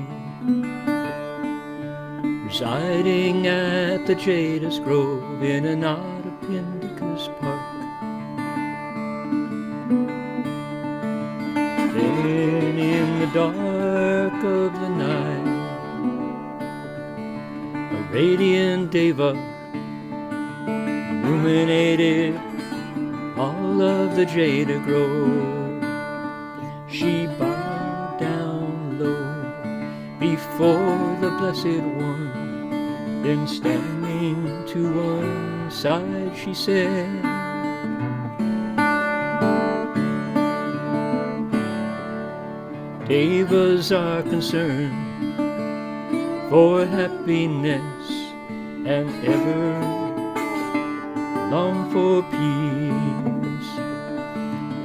residing at the Jada's Grove in Anathapindika's park. Then in the dark of the night, a radiant Deva illuminated all of the Jada Grove. She bowed down low before the Blessed One, then standing to one side she said, Devas are concerned for happiness and ever long for peace,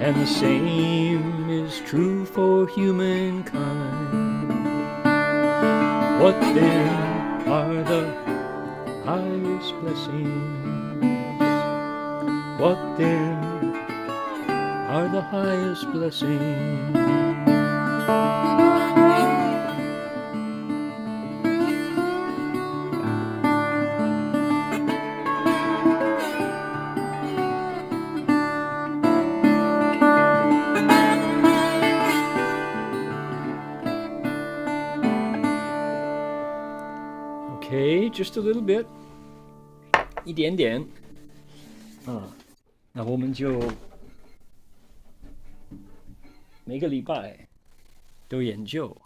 and the same is true for humankind. What then are the highest blessings? What then are the highest blessings? Okay, just a little bit, 一点点，那我们就每个礼拜都研究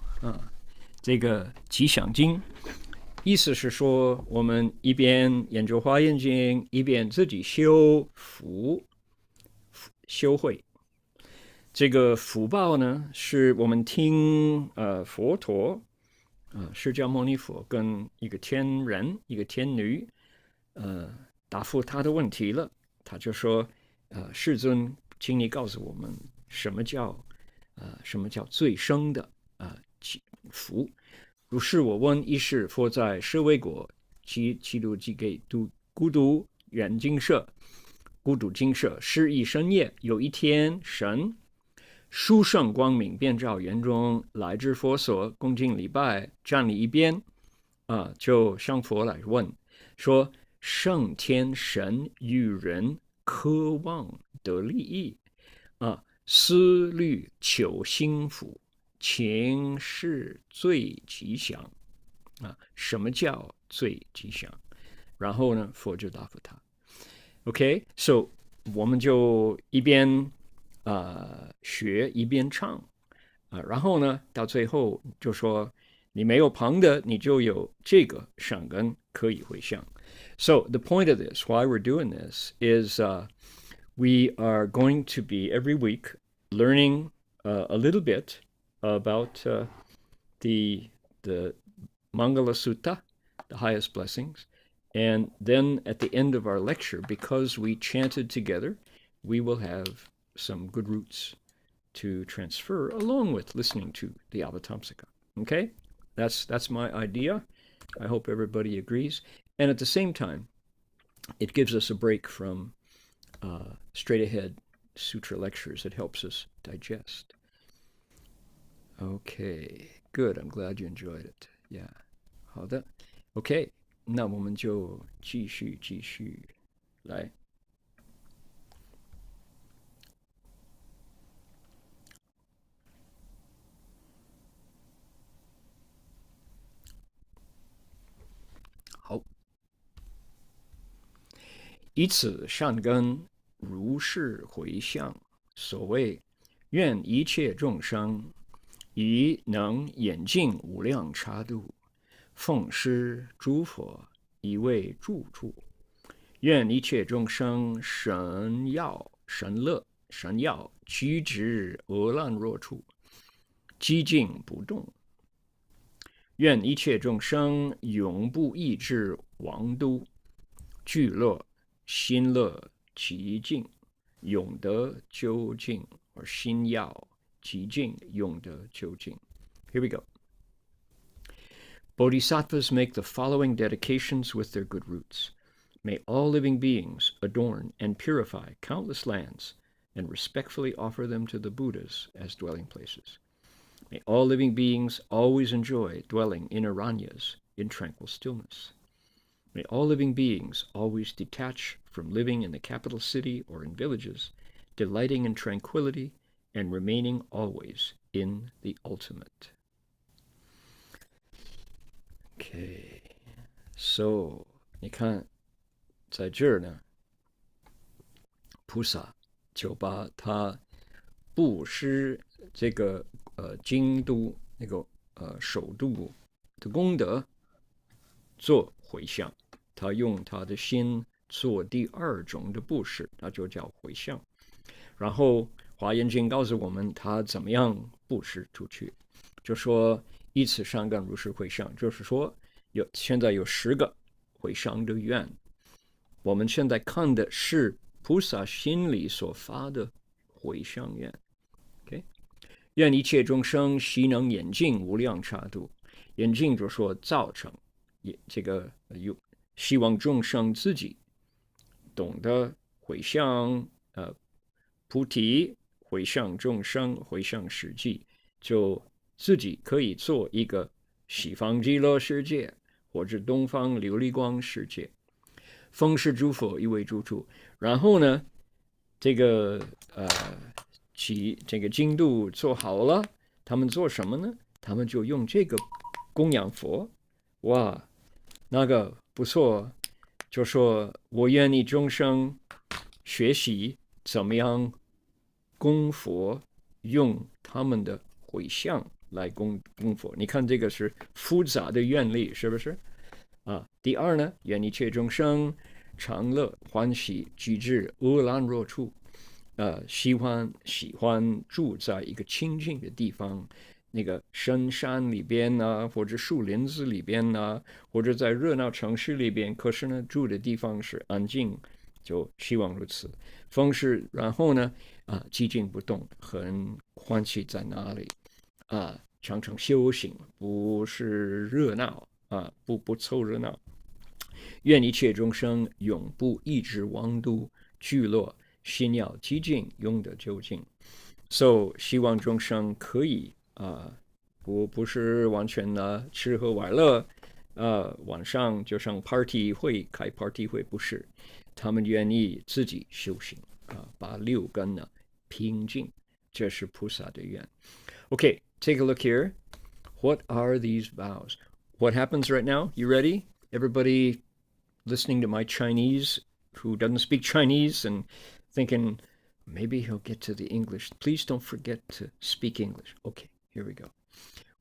这个吉祥经，意思是说我们一边研究华严经，一边自己修福修慧。这个福报呢，是我们听佛陀释迦牟尼佛跟一个天人一个天女答复他的问题了。他就说世尊，请你告诉我们什么叫最深的福。如是我问，一是佛在舍卫国其度即给孤独远精舍，孤独精舍是一深夜，有一天神殊胜光明遍照园中，来至佛所恭敬礼拜，站立一边就向佛来问说：圣天神与人渴望得利益思虑求幸福，情是最吉祥什么叫最吉祥？然后呢，佛就答复他。OK，so 我们就一边学一边唱然后呢，到最后就说你没有旁的，你就有这个善根可以回向。So the point of this, why we're doing this, is we are going to be every week learning a little bit about the Mangala Sutta, the highest blessings. And then at the end of our lecture, because we chanted together, we will have some good roots to transfer along with listening to the Avatamsaka. Okay? That's my idea. I hope everybody agrees. And at the same time, it gives us a break from straight ahead sutra lectures. It helps us digest. Okay, good. I'm glad you enjoyed it. Yeah. 好的 OK 那我们就继续来。好，以此善根如是回向，所谓愿一切众生以能演尽无量差度，奉施诸佛以为住处。愿一切众生神要居止阿烂若处，寂静不动。愿一切众生永不抑制王都，聚乐心乐极静，永得究竟，而心要极静，永得究竟。Here we go. Bodhisattvas make the following dedications with their good roots. May all living beings adorn and purify countless lands and respectfully offer them to the Buddhas as dwelling places. May all living beings always enjoy dwelling in aranyas in tranquil stillness. May all living beings always detach from living in the capital city or in villages, delighting in tranquility and remaining always in the ultimate. Okay, so 你看，在这儿呢，菩萨就把他布施这个京都那个首都的功德做回向，他用他的心做第二种的布施，那就叫回向。然后华严经告诉我们他怎么样布施出去，就说以此善根如是回向，就是说现在有10个回向的愿，我们现在看的是菩萨心里所发的回向愿。Okay? 愿一切众生悉能演尽无量差度，演尽就说造成这个希望众生自己懂得回向菩提，回向众生，回向实际，就自己可以做一个西方极乐世界或者东方琉璃光世界，奉施诸佛以为住处。然后呢，这个京都做好了，他们做什么呢？他们就用这个供养佛。哇，那个不错，就说我愿意众生学习怎么样供佛，用他们的回向来供佛。你看这个是复杂的愿力，是不是第二呢，愿一切众生常乐欢喜，居至阿烂若处。喜欢住在一个清静的地方，那个深山里边啊，或者树林子里边啊，或者在热闹城市里边，可是呢，住的地方是安静，就希望如此。风是，然后呢，寂静不动，很欢喜在哪里常常修行，不是热闹不凑热闹。愿一切众生永不一直妄度聚落，心要寂静，永得究竟。So 希望众生可以不是完全吃喝玩乐，晚上就上 party 会开 party 会，不是，他们愿意自己修行把六根平静，这是菩萨的愿。Okay, take a look here. What are these vows? What happens right now? You ready? Everybody listening to my Chinese who doesn't speak Chinese and thinking, maybe he'll get to the English. Please don't forget to speak English. Okay, here we go.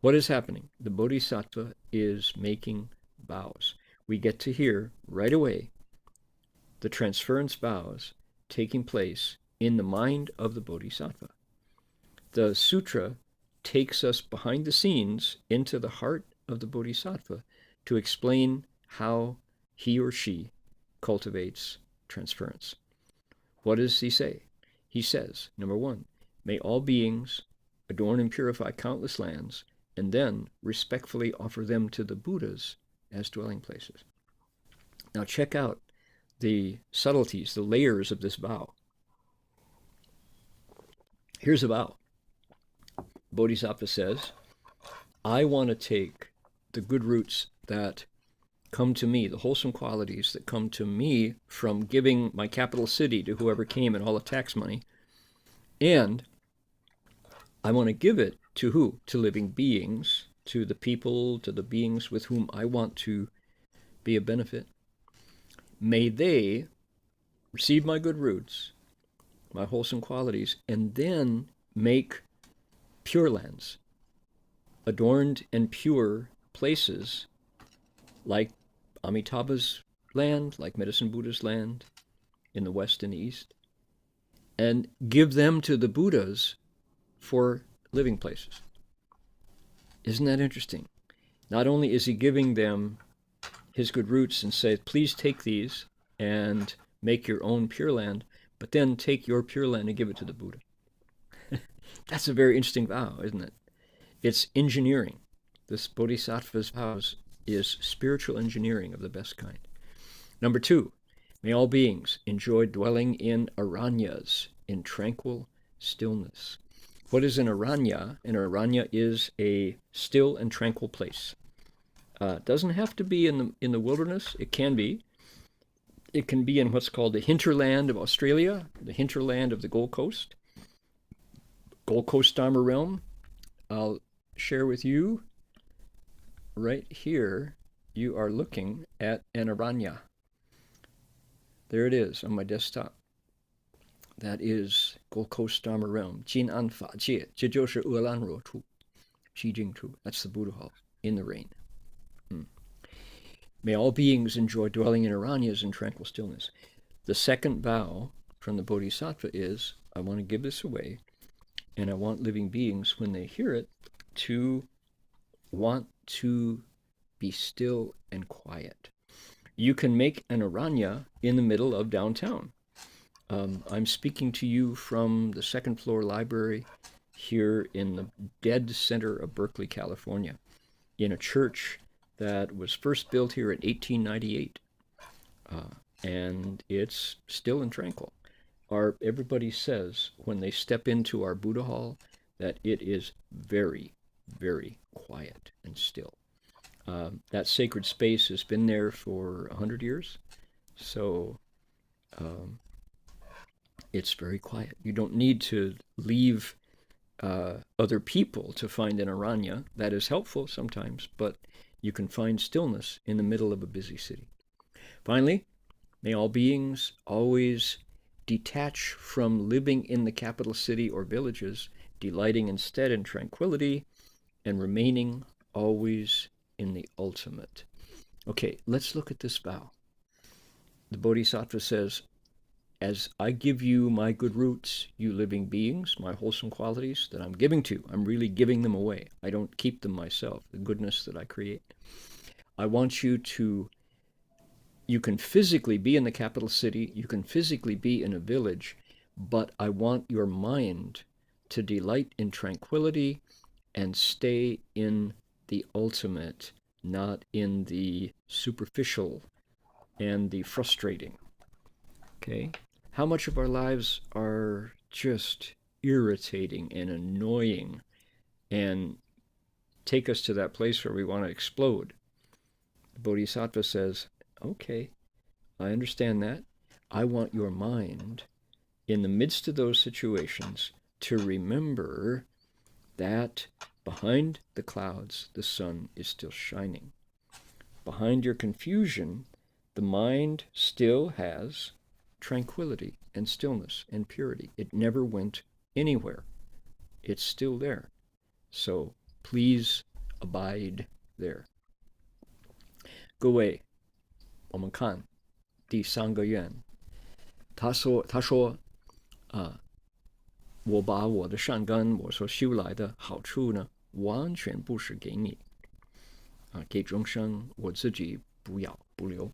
What is happening? The Bodhisattva is making vows. We get to hear right away the transference vows taking place in the mind of the Bodhisattva. The sutra takes us behind the scenes into the heart of the Bodhisattva to explain how he or she cultivates transference. What does he say? He says, number one, may all beings adorn and purify countless lands, and then respectfully offer them to the Buddhas as dwelling places. Now check out the subtleties, the layers of this vow. Here's a vow. Bodhisattva says, I want to take the good roots that come to me, the wholesome qualities that come to me from giving my capital city to whoever came and all the tax money, and I want to give it to who? To living beings, to the people, to the beings with whom I want to be a benefit. May they receive my good roots, my wholesome qualities, and then make pure lands, adorned and pure places like Amitabha's land, like Medicine Buddha's land in the West and the East, and give them to the Buddhas for living places. Isn't that interesting? Not only is he giving them his good roots and says, please take these and make your own Pure Land, but then take your Pure Land and give it to the Buddha. That's a very interesting vow, isn't it? It's engineering. This Bodhisattva's vows is spiritual engineering of the best kind. Number two, may all beings enjoy dwelling in aranyas, in tranquil stillness. What is an aranya? An aranya is a still and tranquil place. It doesn't have to be in the wilderness. It can be. It can be in what's called the hinterland of Australia, the hinterland of the Gold Coast, Gold Coast Dharma realm. I'll share with you right here. You are looking at an aranya. There it is on my desktop. That is Gold Coast Dharma realm. Jin An Fa Jie. 这就是阿兰若处, Xi Jing处. That's the Buddha hall in the rain. May all beings enjoy dwelling in aranyas in tranquil stillness. The second vow from the Bodhisattva is, I want to give this away, and I want living beings, when they hear it, to want to be still and quiet. You can make an aranya in the middle of downtown. I'm speaking to you from the second floor library here in the dead center of Berkeley, California, in a church that was first built here in 1898, and it's still and tranquil. Everybody says when they step into our Buddha hall that it is very, very quiet and still. That sacred space has been there for 100 years, so it's very quiet. You don't need to leave other people to find an aranya. That is helpful sometimes, but you can find stillness in the middle of a busy city. Finally, may all beings always detach from living in the capital city or villages, delighting instead in tranquility and remaining always in the ultimate. Okay, let's look at this vow. The Bodhisattva says, as I give you my good roots, you living beings, my wholesome qualities that I'm giving to, I'm really giving them away. I don't keep them myself, the goodness that I create. I want you to, you can physically be in the capital city, you can physically be in a village, but I want your mind to delight in tranquility and stay in the ultimate, not in the superficial and the frustrating. Okay? How much of our lives are just irritating and annoying and take us to that place where we want to explode? The Bodhisattva says, okay, I understand that. I want your mind, in the midst of those situations, to remember that behind the clouds, the sun is still shining. Behind your confusion, the mind still has tranquility and stillness and purity. It never went anywhere. It's still there. So please abide there. 各位，我们看第三个愿。他说我把我的善根，我所修来的好处呢，完全布施给你，给众生，我自己不要不留，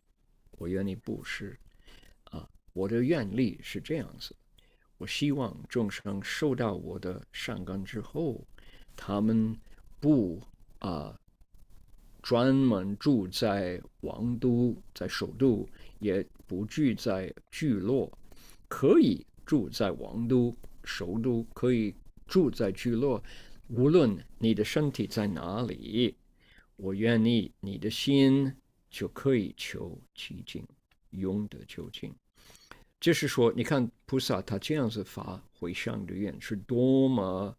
我愿意布施。我的愿力是这样子，我希望众生受到我的善根之后，他们不专门住在王都，在首都，也不住在聚落，可以住在王都、首都，可以住在聚落，无论你的身体在哪里，我愿意你的心就可以求寂静，永得究竟。就是说，你看菩萨他这样子发回向的愿是多么，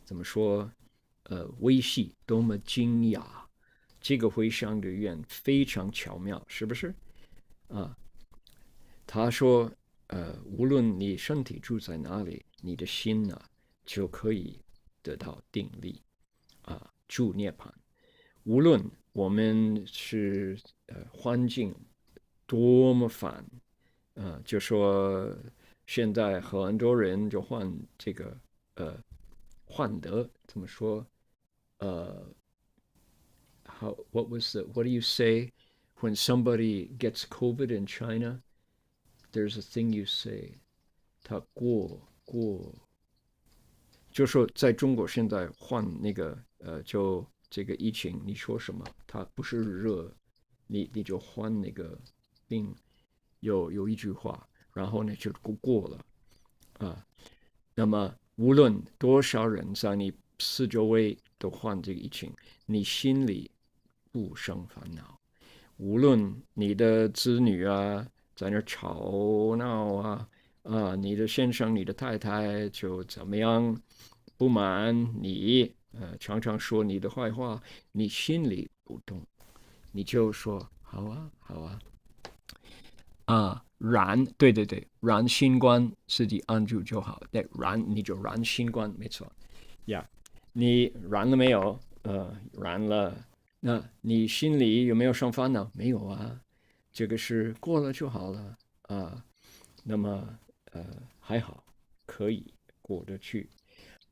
怎么说？微细，多么精雅！这个回向的愿非常巧妙，是不是？他说，无论你身体住在哪里，你的心呢就可以得到定力，住涅槃。无论我们是环境多么烦，就说现在很多人就患这个患得怎么说？What do you say when somebody gets COVID in China? There's a thing you say. 他就说在中国现在患那个就这个疫情，你说什么？它不是热，你就患那个病。有一句话，然后呢就过了那么无论多少人在你四周围都患这个疫情，你心里不生烦恼。无论你的子女在那吵闹你的先生、你的太太就怎么样不满你，常常说你的坏话，你心里不动，你就说好啊。对，燃心观自己安住就好。对，你就燃心观，没错。你燃了没有？燃了。那你心里有没有生烦恼？没有啊，这个是过了就好了那么还好，可以过得去。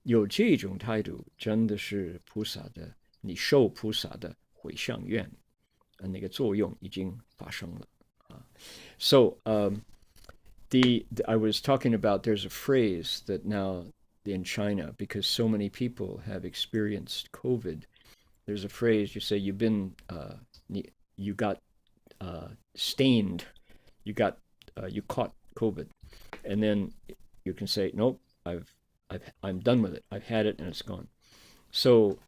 有这种态度，真的是菩萨的，你受菩萨的回向愿，那个作用已经发生了。So I was talking about there's a phrase that now in China, because so many people have experienced COVID, there's a phrase you say you've been you got stained, you caught COVID, and then you can say nope, I'm done with it, I've had it and it's gone. So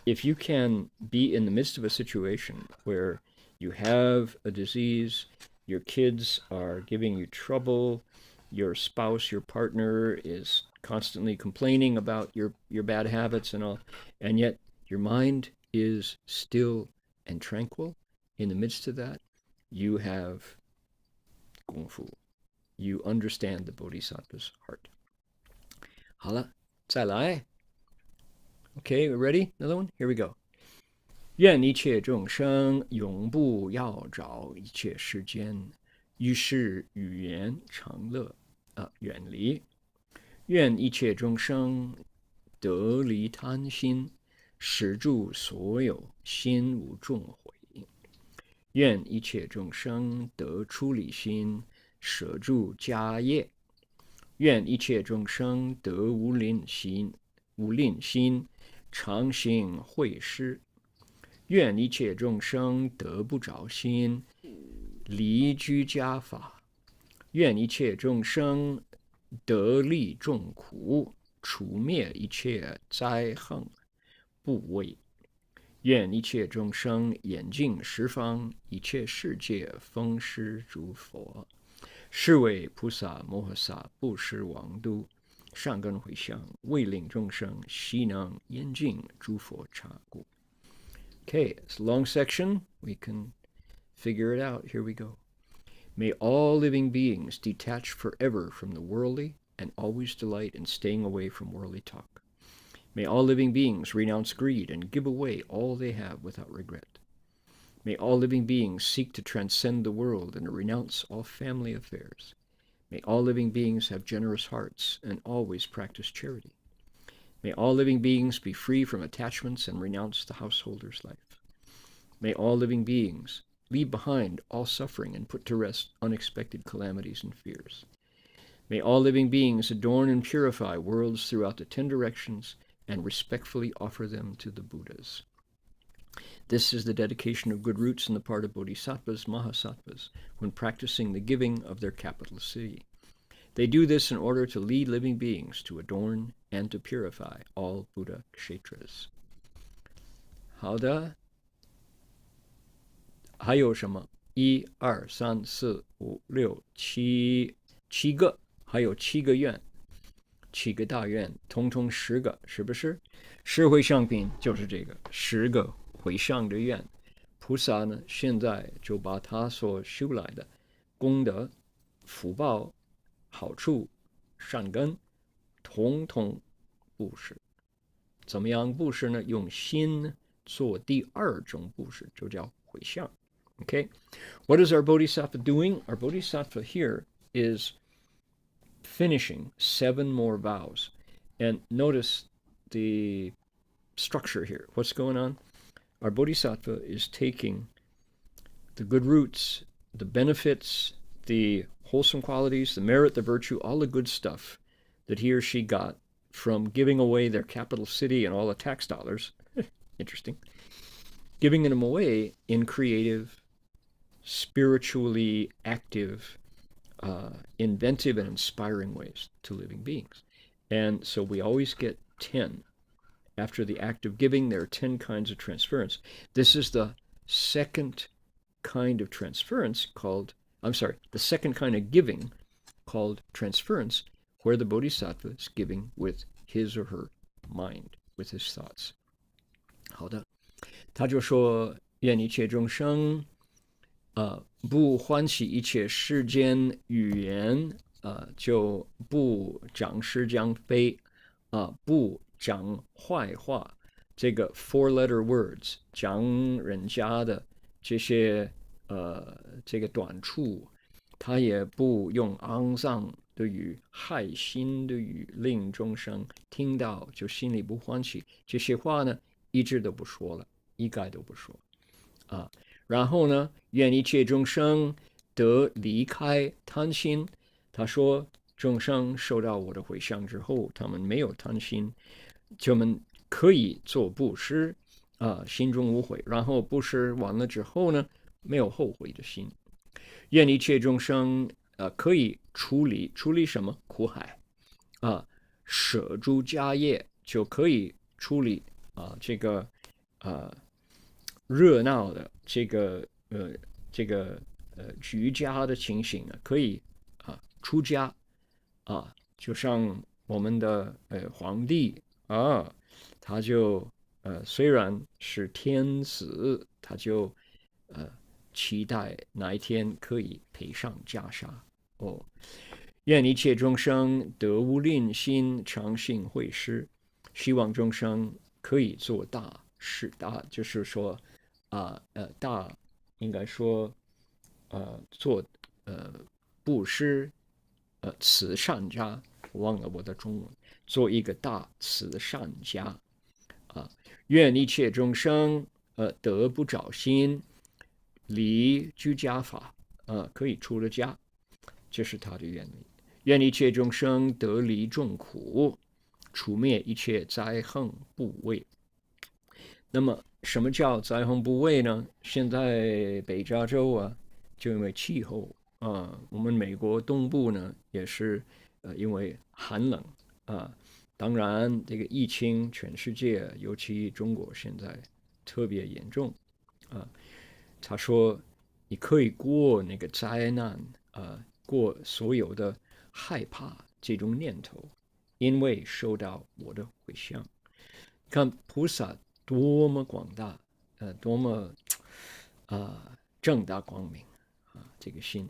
if you can be in the midst of a situation where you have a disease, your kids are giving you trouble, your spouse, your partner is constantly complaining about your bad habits and all, and yet your mind is still and tranquil, in the midst of that, you have Gongfu. You understand the Bodhisattva's heart. 好了，再来。Okay, we ready? Another one? Here we go. 愿一切众生永不要找一切世间，于是语言常乐远离。愿一切众生得离贪心，使住所有心无众悔。愿一切众生得出离心，舍住家业。愿一切众生得无吝心，常行慧施。愿一切众生得不着心，离居家法。愿一切众生得利众苦，除灭一切灾横怖畏。愿一切众生眼净十方，一切世界封施诸佛。是为菩萨摩诃萨布施王都，善根回向，为令众生悉能严净诸佛刹故。Okay, it's a long section. We can figure it out. Here we go. May all living beings detach forever from the worldly and always delight in staying away from worldly talk. May all living beings renounce greed and give away all they have without regret. May all living beings seek to transcend the world and renounce all family affairs. May all living beings have generous hearts and always practice charity. May all living beings be free from attachments and renounce the householder's life. May all living beings leave behind all suffering and put to rest unexpected calamities and fears. May all living beings adorn and purify worlds throughout the 10 directions and respectfully offer them to the Buddhas. This is the dedication of good roots on the part of bodhisattvas, mahasattvas, when practicing the giving of their capital city. They do this in order to lead living beings to adorn and to purify all Buddha kshetras. 好的，还有什么？1、2、3、4、5、6、7个，还有7个愿，7个大愿，通通10个，是不是？十回向品就是这个10个回向的愿。菩萨呢，现在就把他所修来的功德、福报、好处、善根，统统布施。怎么样布施呢？用心做第2种布施，就叫回向。Okay, what is our bodhisattva doing? Our bodhisattva here is finishing 7 more vows. And notice the structure here. What's going on? Our bodhisattva is taking the good roots, the benefits, the wholesome qualities, the merit, the virtue, all the good stuff that he or she got from giving away their capital city and all the tax dollars. Interesting. Giving them away in creative, spiritually active, inventive and inspiring ways to living beings. And so we always get 10. After the act of giving, there are 10 kinds of transference. This is the second kind of transference the second kind of giving called transference, where the bodhisattva is giving with his or her mind, with his thoughts. 好的，他就说，愿一切众生不欢喜一切世间语言，就不讲诗讲非，不讲坏话。这个 4-letter words 讲人家的这些这个短处，他也不用肮脏的语、害心的语，令众生听到就心里不欢喜。这些话呢，一直都不说了，一概都不说啊。然后呢，愿一切众生得离开贪心。他说，众生受到我的回向之后，他们没有贪心，他们可以做布施心中无悔。然后布施完了之后呢，没有后悔的心。愿一切众生可以处理什么苦海舍诸家业，就可以处理这个热闹的这个居家的情形可以出家就像我们的皇帝他就虽然是天子，他就期待哪一天可以配上袈裟愿一切众生得无吝心，常行慧施。希望众生可以做大事，就是说大应该说做布施慈善家，忘了我的中文，做一个大慈善家啊，愿一切众生得不着心，离居家法可以出了家，这是他的愿力。愿一切众生得离众苦，除灭一切灾横怖畏。那么什么叫灾横怖畏呢？现在北加州啊，就因为气候我们美国东部呢也是因为寒冷当然这个疫情全世界尤其中国现在特别严重他说你可以过那个灾难过所有的害怕这种念头，因为受到我的回向。看菩萨多么广大多么正大光明这个心。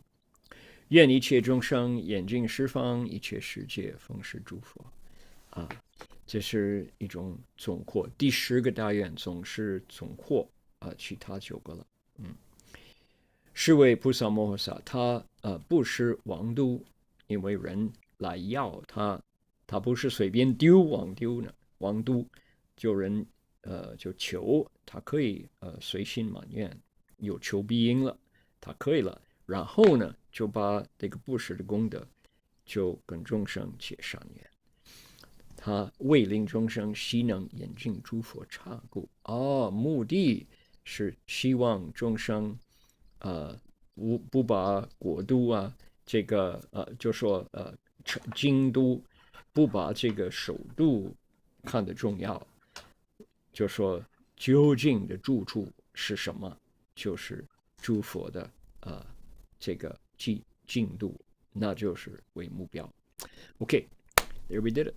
愿一切众生眼净十方，一切世界奉事诸佛这是一种总括。第10个大愿总是总括其他9个了。是为菩萨摩诃萨，他不是王都，因为人来要他，他不是随便丢王丢呢，王都就人就求，他可以随心满愿，有求必应了，他可以了，然后呢就把这个布施的功德就跟众生结善缘，他为令众生悉能眼净诸佛刹故目的是希望众生不把国都这个就说京都不把这个首都看得重要，就说究竟的住处是什么，就是诸佛的这个净土，那就是为目标。Okay, there we did it.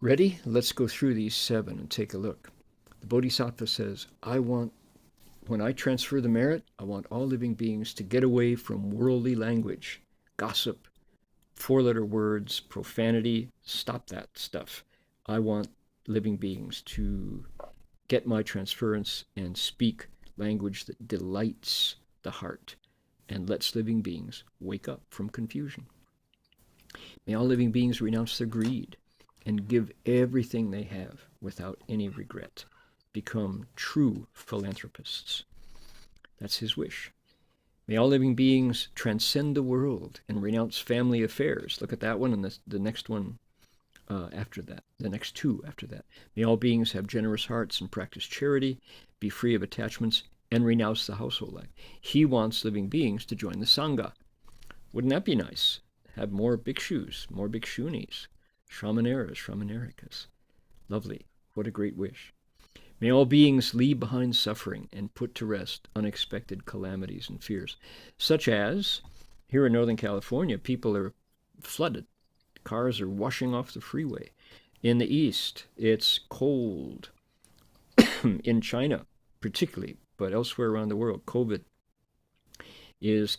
Ready? Let's go through these 7 and take a look. The Bodhisattva says, when I transfer the merit, I want all living beings to get away from worldly language, gossip, 4-letter words, profanity. Stop that stuff. I want living beings to get my transference and speak language that delights the heart and lets living beings wake up from confusion. May all living beings renounce their greed and give everything they have without any regret. Become true philanthropists. That's his wish. May all living beings transcend the world and renounce family affairs. Look at that one and the next one after that, the next 2 after that. May all beings have generous hearts and practice charity, be free of attachments, and renounce the household life. He wants living beings to join the Sangha. Wouldn't that be nice? Have more bhikshus, more bhikshunis, shamaneras, shamanerikas. Lovely. What a great wish. May all beings leave behind suffering and put to rest unexpected calamities and fears, such as, here in Northern California, people are flooded. Cars are washing off the freeway. In the East, it's cold. In China, particularly, but elsewhere around the world, COVID is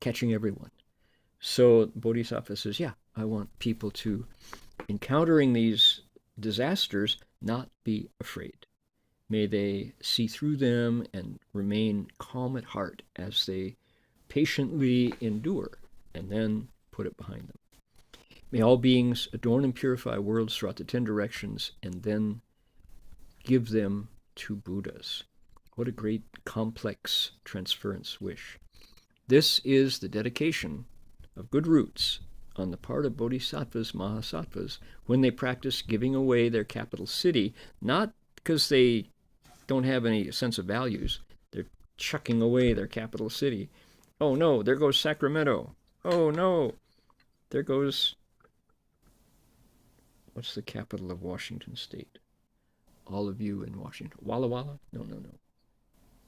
catching everyone. So Bodhisattva says, I want people to, encountering these disasters, not be afraid. May they see through them and remain calm at heart as they patiently endure and then put it behind them. May all beings adorn and purify worlds throughout the 10 directions and then give them to Buddhas. What a great complex transference wish. This is the dedication of good roots on the part of bodhisattvas, mahasattvas, when they practice giving away their capital city, not because they don't have any sense of values. They're chucking away their capital city. Oh no, there goes Sacramento. Oh no, there goes, what's the capital of Washington State? All of you in Washington. Walla Walla? No.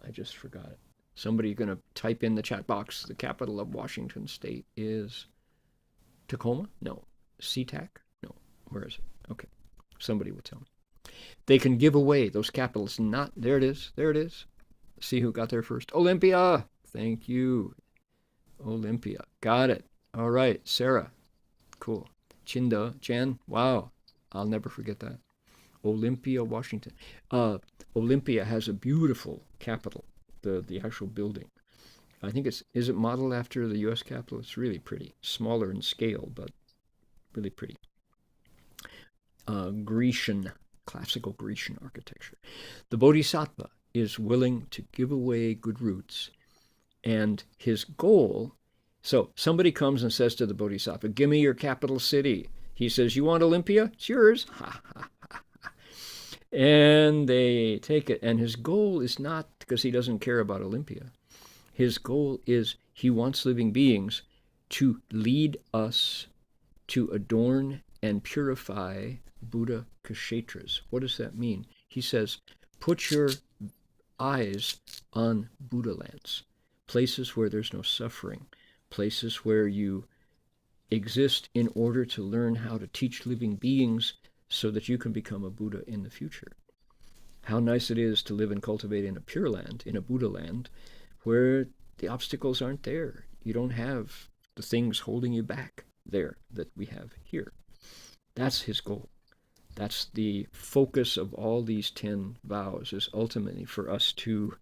I just forgot it. Somebody going to type in the chat box, the capital of Washington State is Tacoma? No. SeaTac? No. Where is it? Okay. Somebody will tell me. They can give away those capitals. Not, there it is. See who got there first. Olympia! Thank you. Olympia. Got it. All right. Sarah. Cool. Chinda. Jen. Wow. I'll never forget that. Olympia, Washington. Olympia has a beautiful capitol, the actual building. I think is it modeled after the U.S. Capitol? It's really pretty. Smaller in scale, but really pretty. Classical Grecian architecture. The Bodhisattva is willing to give away good roots, and his goal, so somebody comes and says to the Bodhisattva, give me your capital city. He says, you want Olympia? It's yours. Ha, ha, ha, ha. And they take it, and his goal is not because he doesn't care about Olympia. His goal is he wants living beings to lead us to adorn and purify Buddha Kshetras. What does that mean? He says, put your eyes on Buddha lands, places where there's no suffering, places where you exist in order to learn how to teach living beings so that you can become a Buddha in the future. How nice it is to live and cultivate in a pure land, in a Buddha land, where the obstacles aren't there. You don't have the things holding you back there that we have here. That's his goal. That's the focus of all these 10 vows, is ultimately for us to,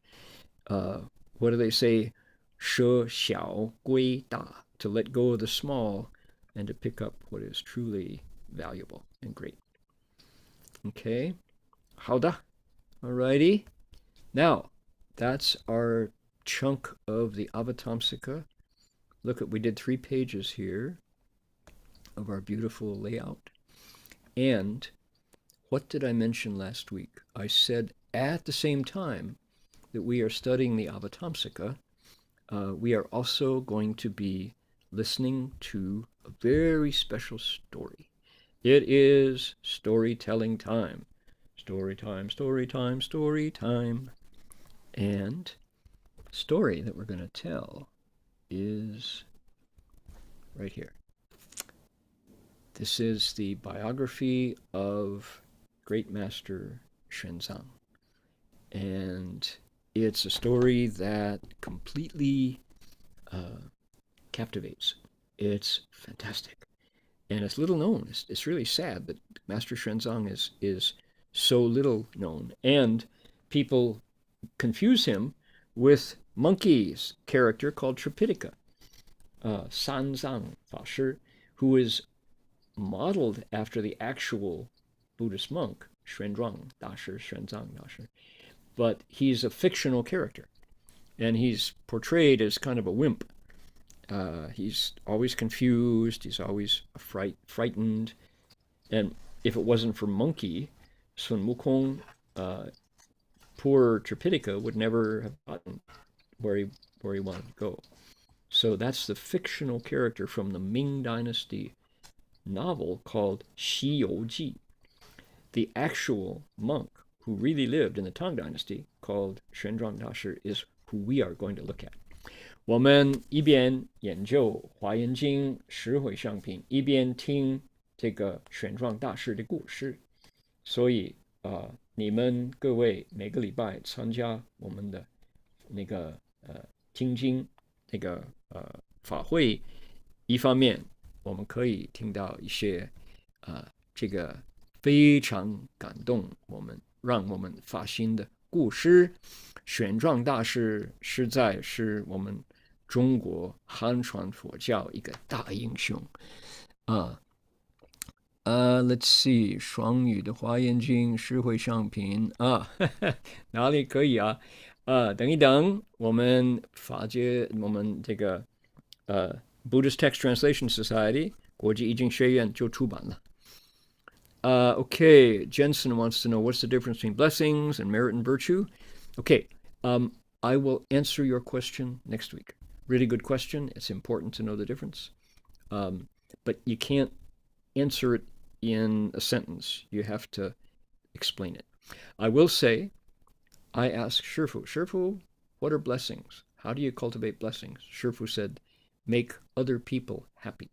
what do they say? 舍小归大, to let go of the small and to pick up what is truly valuable and great. Okay, 好的, alrighty. Now, that's our chunk of the Avatamsaka. Look, we did 3 pages here of our beautiful layout. And what did I mention last week? I said at the same time that we are studying the Avatamsaka, we are also going to be listening to a very special story. It is storytelling time. Story time, story time, story time. And the story that we're going to tell is right here. This is the biography of Great Master Xuanzang. And it's a story that completely captivates. It's fantastic. And it's little known. It's really sad that Master Xuanzang is so little known. And people confuse him with Monkey's character called Tripitaka, Sanzang Fashi, who is modeled after the actual Buddhist monk, Xuanzang Dashi. But he's a fictional character, and he's portrayed as kind of a wimp. He's always confused, he's always frightened, and if it wasn't for Monkey, Sun Wukong, poor Tripitaka would never have gotten where he wanted to go. So that's the fictional character from the Ming Dynasty novel called Xi You Ji. The actual monk who really lived in the Tang Dynasty, called Xuanzang Dashi, is who we are going to look at. 我们一边研究华严经十回向品，一边听这个玄奘大师的故事。所以你们各位每个礼拜参加我们的那个听经那个法会，一方面我们可以听到一些这个非常感动让我们发心的故事。玄奘大师实在是我们中国汉传佛教一个大英雄let's see， 双语的华严经十回向品哪里可以啊？等一等，我们这个Buddhist Text Translation Society 国际译经学院就出版了。Okay, Jensen wants to know what's the difference between blessings and merit and virtue. Okay, I will answer your question next week. Really good question. It's important to know the difference. But you can't answer it in a sentence. You have to explain it. I will say, I asked Shifu, what are blessings? How do you cultivate blessings? Shifu said, make other people happy.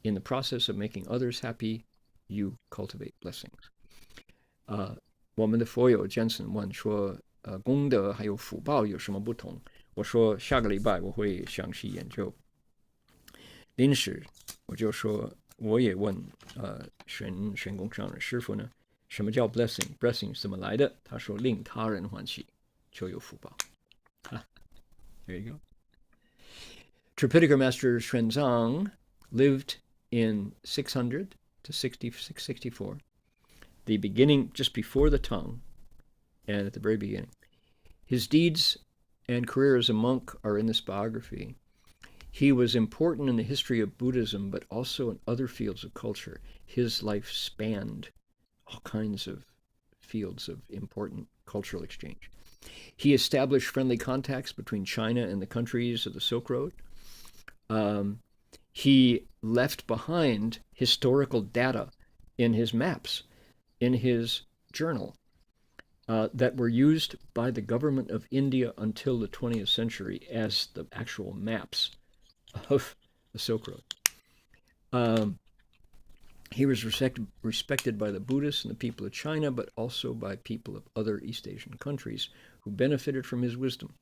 In the process of making others happy, you cultivate blessings. 我们的佛友 Jensen 问说，功德还有福报有什么不同？我说下个礼拜我会详细研究。临时我就说，我也问玄公上人师父呢，什么叫 blessing 怎么来的？他说令他人欢喜就有福报。There you go. Tripitaka Master Xuanzang lived in 600 to 664, the beginning, just before the Tang, and at the very beginning. His deeds and career as a monk are in this biography. He was important in the history of Buddhism, but also in other fields of culture. His life spanned all kinds of fields of important cultural exchange. He established friendly contacts between China and the countries of the Silk Road. He left behind historical data in his maps, in his journal, that were used by the government of India until the 20th century as the actual maps of the Silk Road. He was respected by the Buddhists and the people of China, but also by people of other East Asian countries who benefited from his wisdom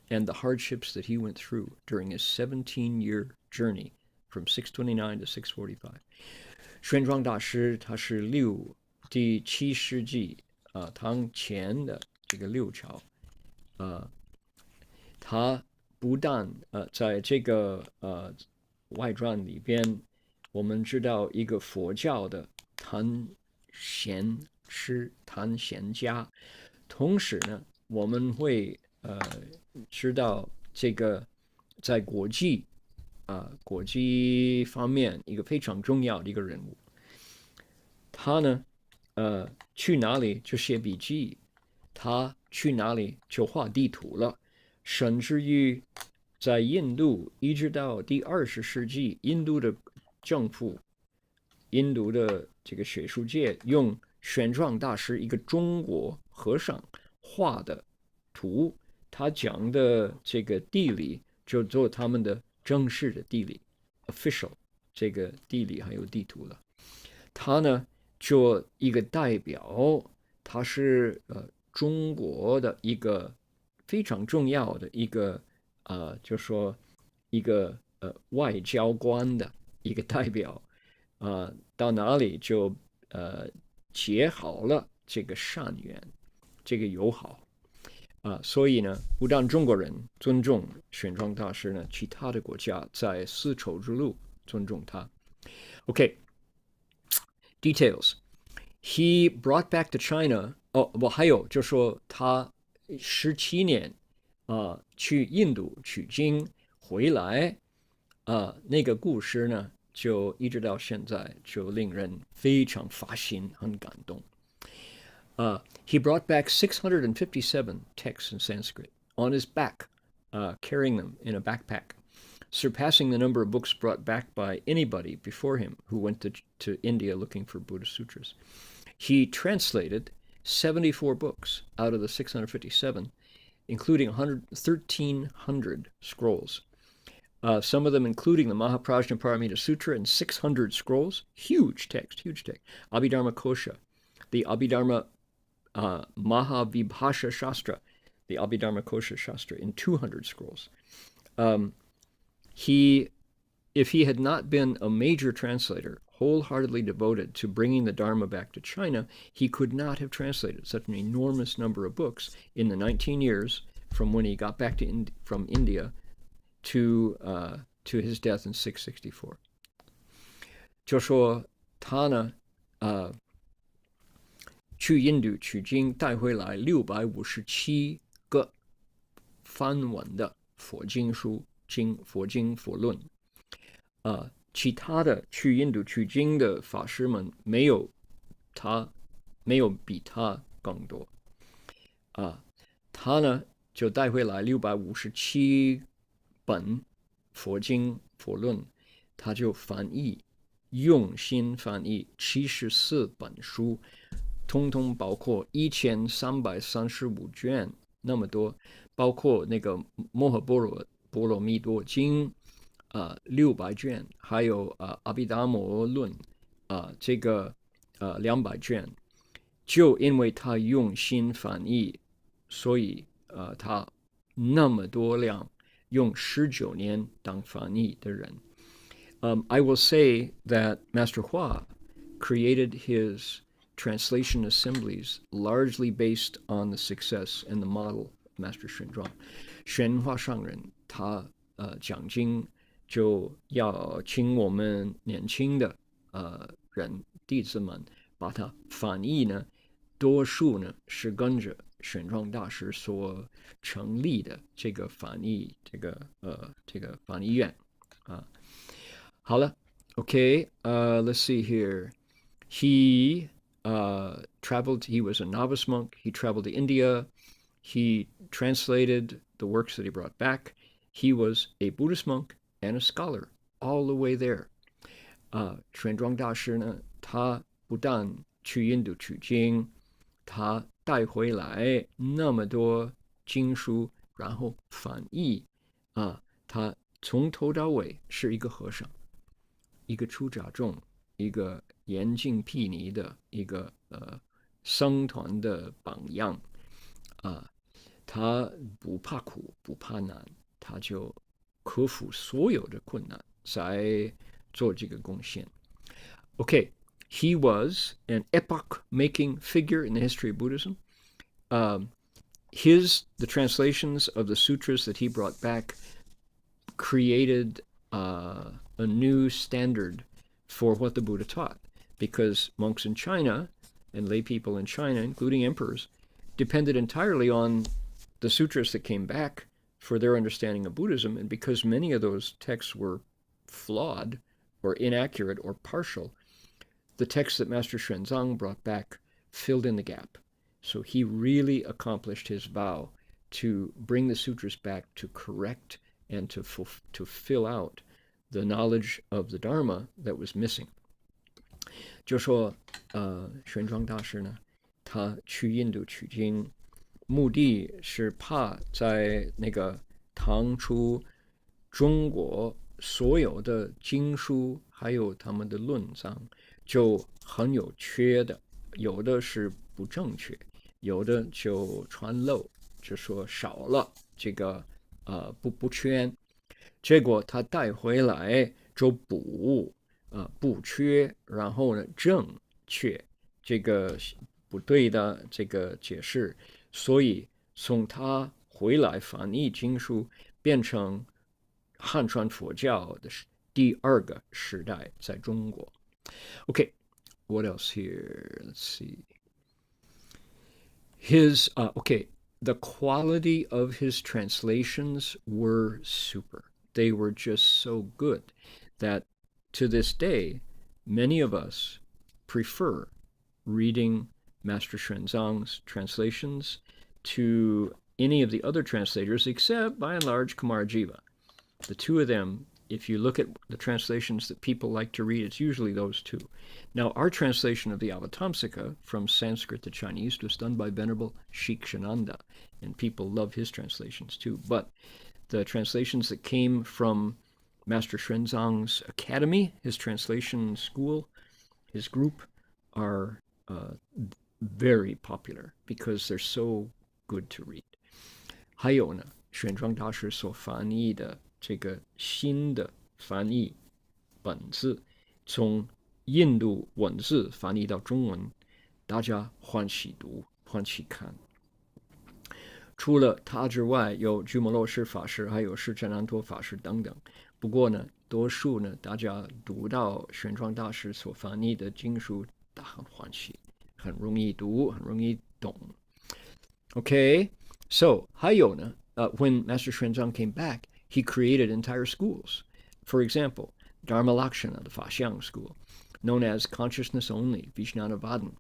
and the hardships that he went through during his 17-year journey from 629 to 645. 玄奘大师他是第7世纪唐前的这个六朝，他不但在这个外传里边，我们知道一个佛教的谈贤师、谈贤家，同时呢，我们会知道这个在国际方面一个非常重要的一个人物。他呢，去哪里就写笔记，他去哪里就画地图了，甚至于在印度一直到第20世纪，印度的政府、印度的这个学术界用玄奘大师一个中国和尚画的图，他讲的这个地理就做他们的正式的地理 official 这个地理还有地图了。他呢做一个代表，他是中国的一个非常重要的一个就说一个外交官的一个代表，到哪里就结好了这个善缘，这个友好。所以呢，不但中国人尊重玄奘大师呢，其他的国家在丝绸之路尊重他。Okay, details. He brought back to China. 还有就说他17年去印度取经回来，那个故事呢，就一直到现在就令人非常发心，很感动。He brought back 657 texts in Sanskrit on his back, carrying them in a backpack, surpassing the number of books brought back by anybody before him who went to India looking for Buddhist sutras. He translated 74 books out of the 657, including 1,300 scrolls. Some of them including the Mahaprajnaparamita Sutra and 600 scrolls. Huge text. Abhidharma Kosha, the Abhidharma Mahavibhasha Shastra, the Abhidharma Kosha Shastra in 200 scrolls. If he had not been a major translator, wholeheartedly devoted to bringing the Dharma back to China, he could not have translated such an enormous number of books in the 19 years from when he got back from India to his death in 664. 就说他呢，去印度取经带回来657个梵文的佛经书、佛经佛论。其他的去印度取经的法师们没有比他更多。他呢就带回来657本佛经佛论，他就用心翻译74本书，通通包括1335卷，那么多，包括那个摩诃般罗蜜多经600卷，还有阿毗达摩论这个200卷，就因为他用心翻译，所以他那么多量用19年当翻译的人。I will say that Master Hua created his translation assemblies largely based on the success and the model of Master Xuanzang. 玄化上人他讲经就要请我们年轻的弟子们把它翻译呢，多数呢是跟着玄奘大师所成立的这个翻译翻译院啊。好了 ，OK， let's see here. He traveled. He was a novice monk. He traveled to India. He translated the works that he brought back. He was a Buddhist monk and a scholar all the way there. 玄奘大师呢，他不但去印度取经，他带回来那么多经书，然后翻译他从头到尾是一个和尚，一个出家众，一个严禁毗尼的一个僧团的榜样他不怕苦，不怕难，他就克服所有的困难，在做这个贡献。Okay, he was an epoch-making figure in the history of Buddhism. The translations of the sutras that he brought back created a new standard for what the Buddha taught, because monks in China and lay people in China, including emperors, depended entirely on the sutras that came back for their understanding of Buddhism, and because many of those texts were flawed or inaccurate or partial, the texts that Master Xuanzang brought back filled in the gap. So he really accomplished his vow to bring the sutras back to correct and to fill out the knowledge of the Dharma that was missing. 就说玄奘大师呢，他去印度取经，目的是怕在那个唐初中国所有的经书还有他们的论章就很有缺的，有的是不正确，有的就传漏，就说少了这个不全，结果他带回来就补缺，然后呢正确这个不对的这个解释，所以从他回来翻译经书变成汉传佛教的第二个时代在中国。Okay, what else here? Let's see. The quality of his translations were super. They were just so good that to this day, many of us prefer reading Master Xuanzang's translations to any of the other translators, except by and large Kumarajiva. The two of them, if you look at the translations that people like to read, it's usually those two. Now, our translation of the Avatamsaka from Sanskrit to Chinese was done by Venerable Shikshananda, and people love his translations too. But the translations that came from Master Xuanzang's academy, his translation school, his group, are very popular because they're so good to read. 还有呢，玄奘大师所翻译的这个新的翻译本子，从印度文字翻译到中文，大家欢喜读，欢喜看。除了他之外，有鸠摩罗什法师，还有释迦难陀法师等等。不过呢，多数呢，大家读到玄奘大师所翻译的经书，大很欢喜，很容易读，很容易懂。Okay, so 还有呢，when Master Xuanzang came back, he created entire schools. For example, Dharma Lakshana, the Faxiang school, known as Consciousness Only, Vijnanavadin.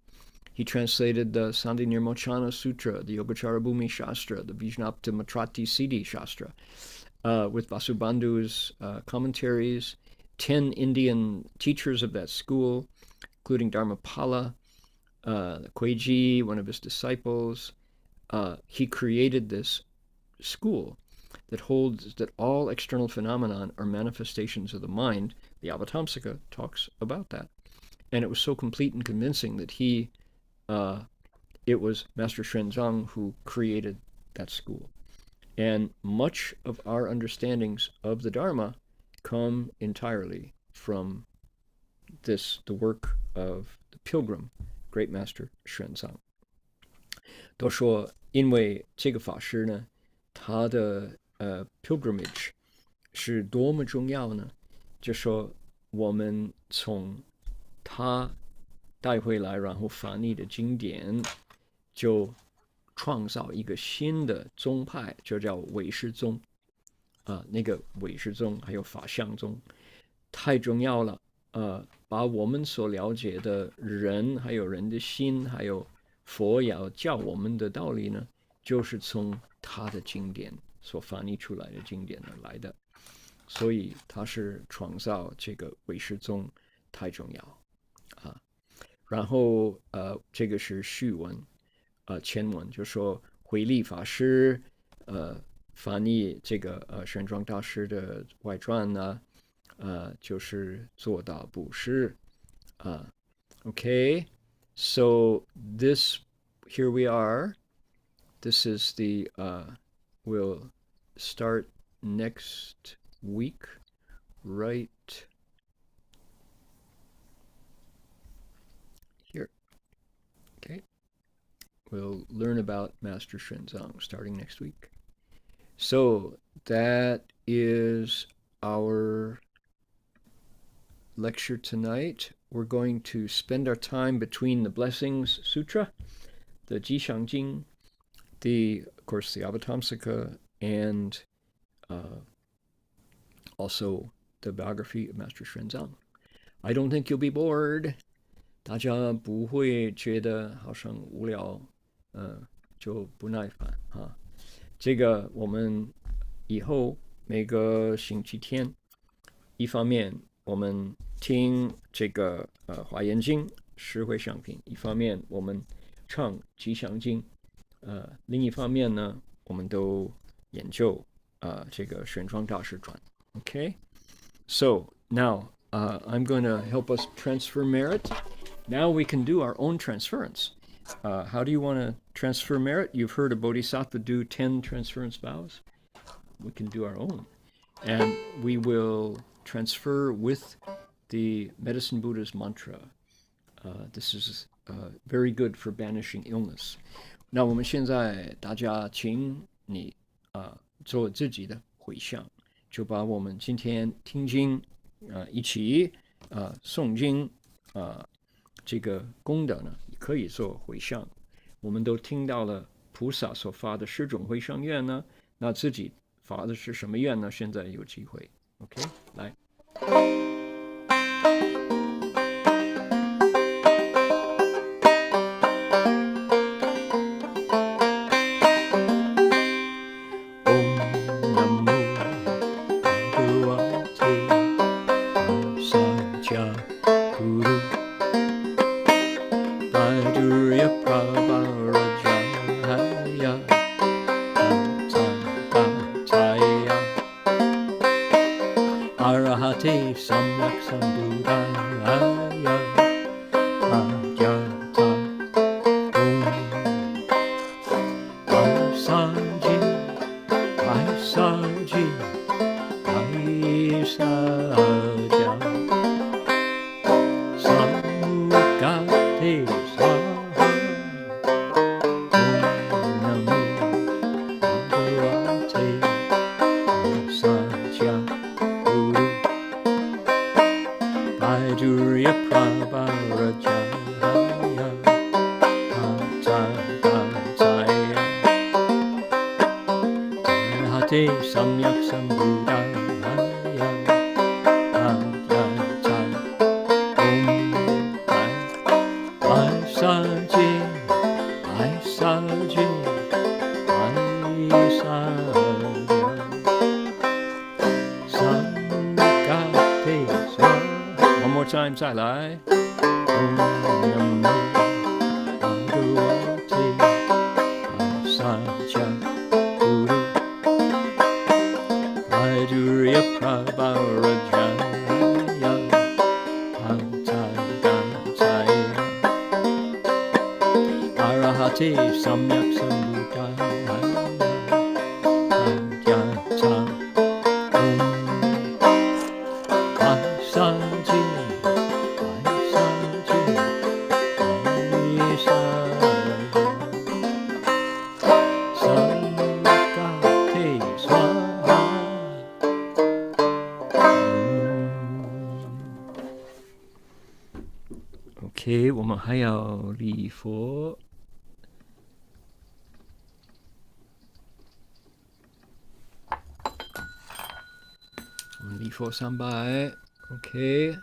He translated the Sandhi Nirmochana Sutra, the Yogacara Bhumi Shastra, the Vijnapta Matrati Siddhi Shastra, with Vasubandhu's commentaries, 10 Indian teachers of that school, including Dharmapala, Kueji, one of his disciples. He created this school that holds that all external phenomena are manifestations of the mind. The Avatamsaka talks about that. And it was so complete and convincing that it was Master Xuanzang who created that school. And much of our understandings of the Dharma come entirely from the work of the pilgrim, Great Master Xuanzang. 都说因为这个法师呢他的pilgrimage 是多么重要呢？就说我们从他带回来，然后翻译的经典，就创造一个新的宗派，就叫唯识宗那个唯识宗还有法相宗，太重要了。把我们所了解的人，还有人的心，还有佛要教我们的道理呢，就是从他的经典所翻译出来的经典而来的。所以他是创造这个唯识宗太重要然后这个是序文前文，就说慧立法师翻译这个玄奘大师的外传呢就是做到布施Okay, so here we are. This is we'll start next week, right here. Okay, we'll learn about Master Shenzong starting next week. So that is our lecture tonight. We're going to spend our time between the Blessings Sutra, the Jishang Jing, of course, the Avatamsaka, and also the biography of Master Shenzong. I don't think you'll be bored. 大家不会觉得好像无聊，就不耐烦这个我们以后每个星期天，一方面我们听这个华严经十回向品，一方面我们唱吉祥经，另一方面呢，我们都研究这个玄奘大师传。Okay, so now I'm going to help us transfer merit. Now we can do our own transference. How do you want to transfer merit? You've heard a bodhisattva do 10 transference vows. We can do our own, and we will transfer with the Medicine Buddha's mantra. This is very good for banishing illness. 那我们现在大家请你做自己的回向，就把我们今天听经一起诵经这个功德呢，可以做回向。我们都听到了菩萨所发的10种回向愿呢，那自己发的是什么愿呢？现在有机会 ，OK， 来。再来。OK， 我们还要礼佛。我们礼佛300 ，OK，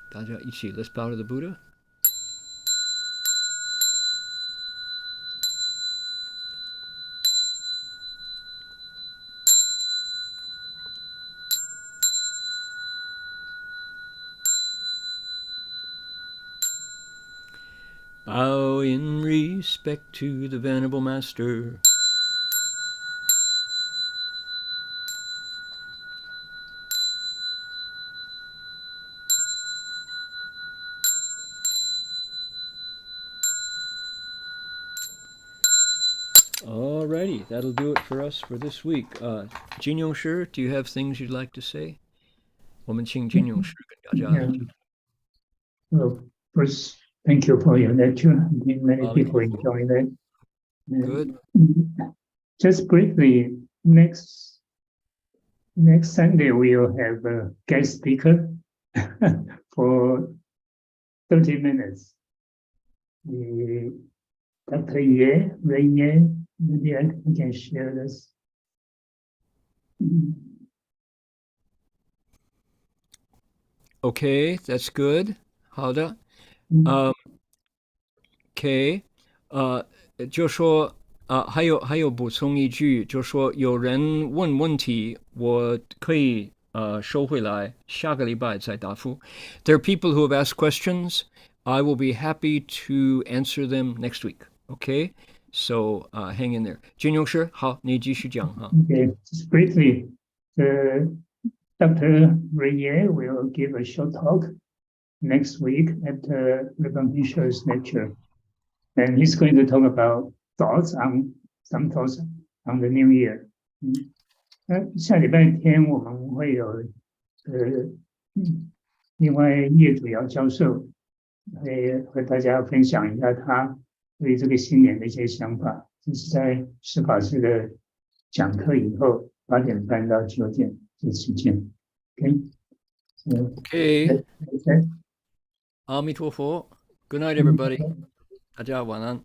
大家一起 Let's bow to the Buddha。Bow in respect to the Venerable Master. Alrighty, that'll do it for us for this week. Jin Yong-shi, do you have things you'd like to say? 我们请金勇士跟大家。Well, first, thank you for your lecture. I think many people enjoy that. Good. Just briefly, next Sunday we'll have a guest speaker for 30 minutes. Dr. Ray Ye, maybe I can share this. Okay, that's good. 好的。OK， 就说还有补充一句，就说有人问问题，我可以收回来，下个礼拜再答复。There are people who have asked questions. I will be happy to answer them next week. Okay, so hang in there. 金勇士，好，你继续讲哈。Okay, just briefly, Dr. Ray Ye will give a short talk next week at Reverend Heng Sure's lecture. And he's going to talk about some thoughts on the new year. 下礼拜天我们会有另外叶主要教授会和大家分享一下他对这个新年的一些想法。这是在释法师的讲课以后8点半到9点这时间。Okay. 阿弥陀佛。Good night, everybody. 大家晚安。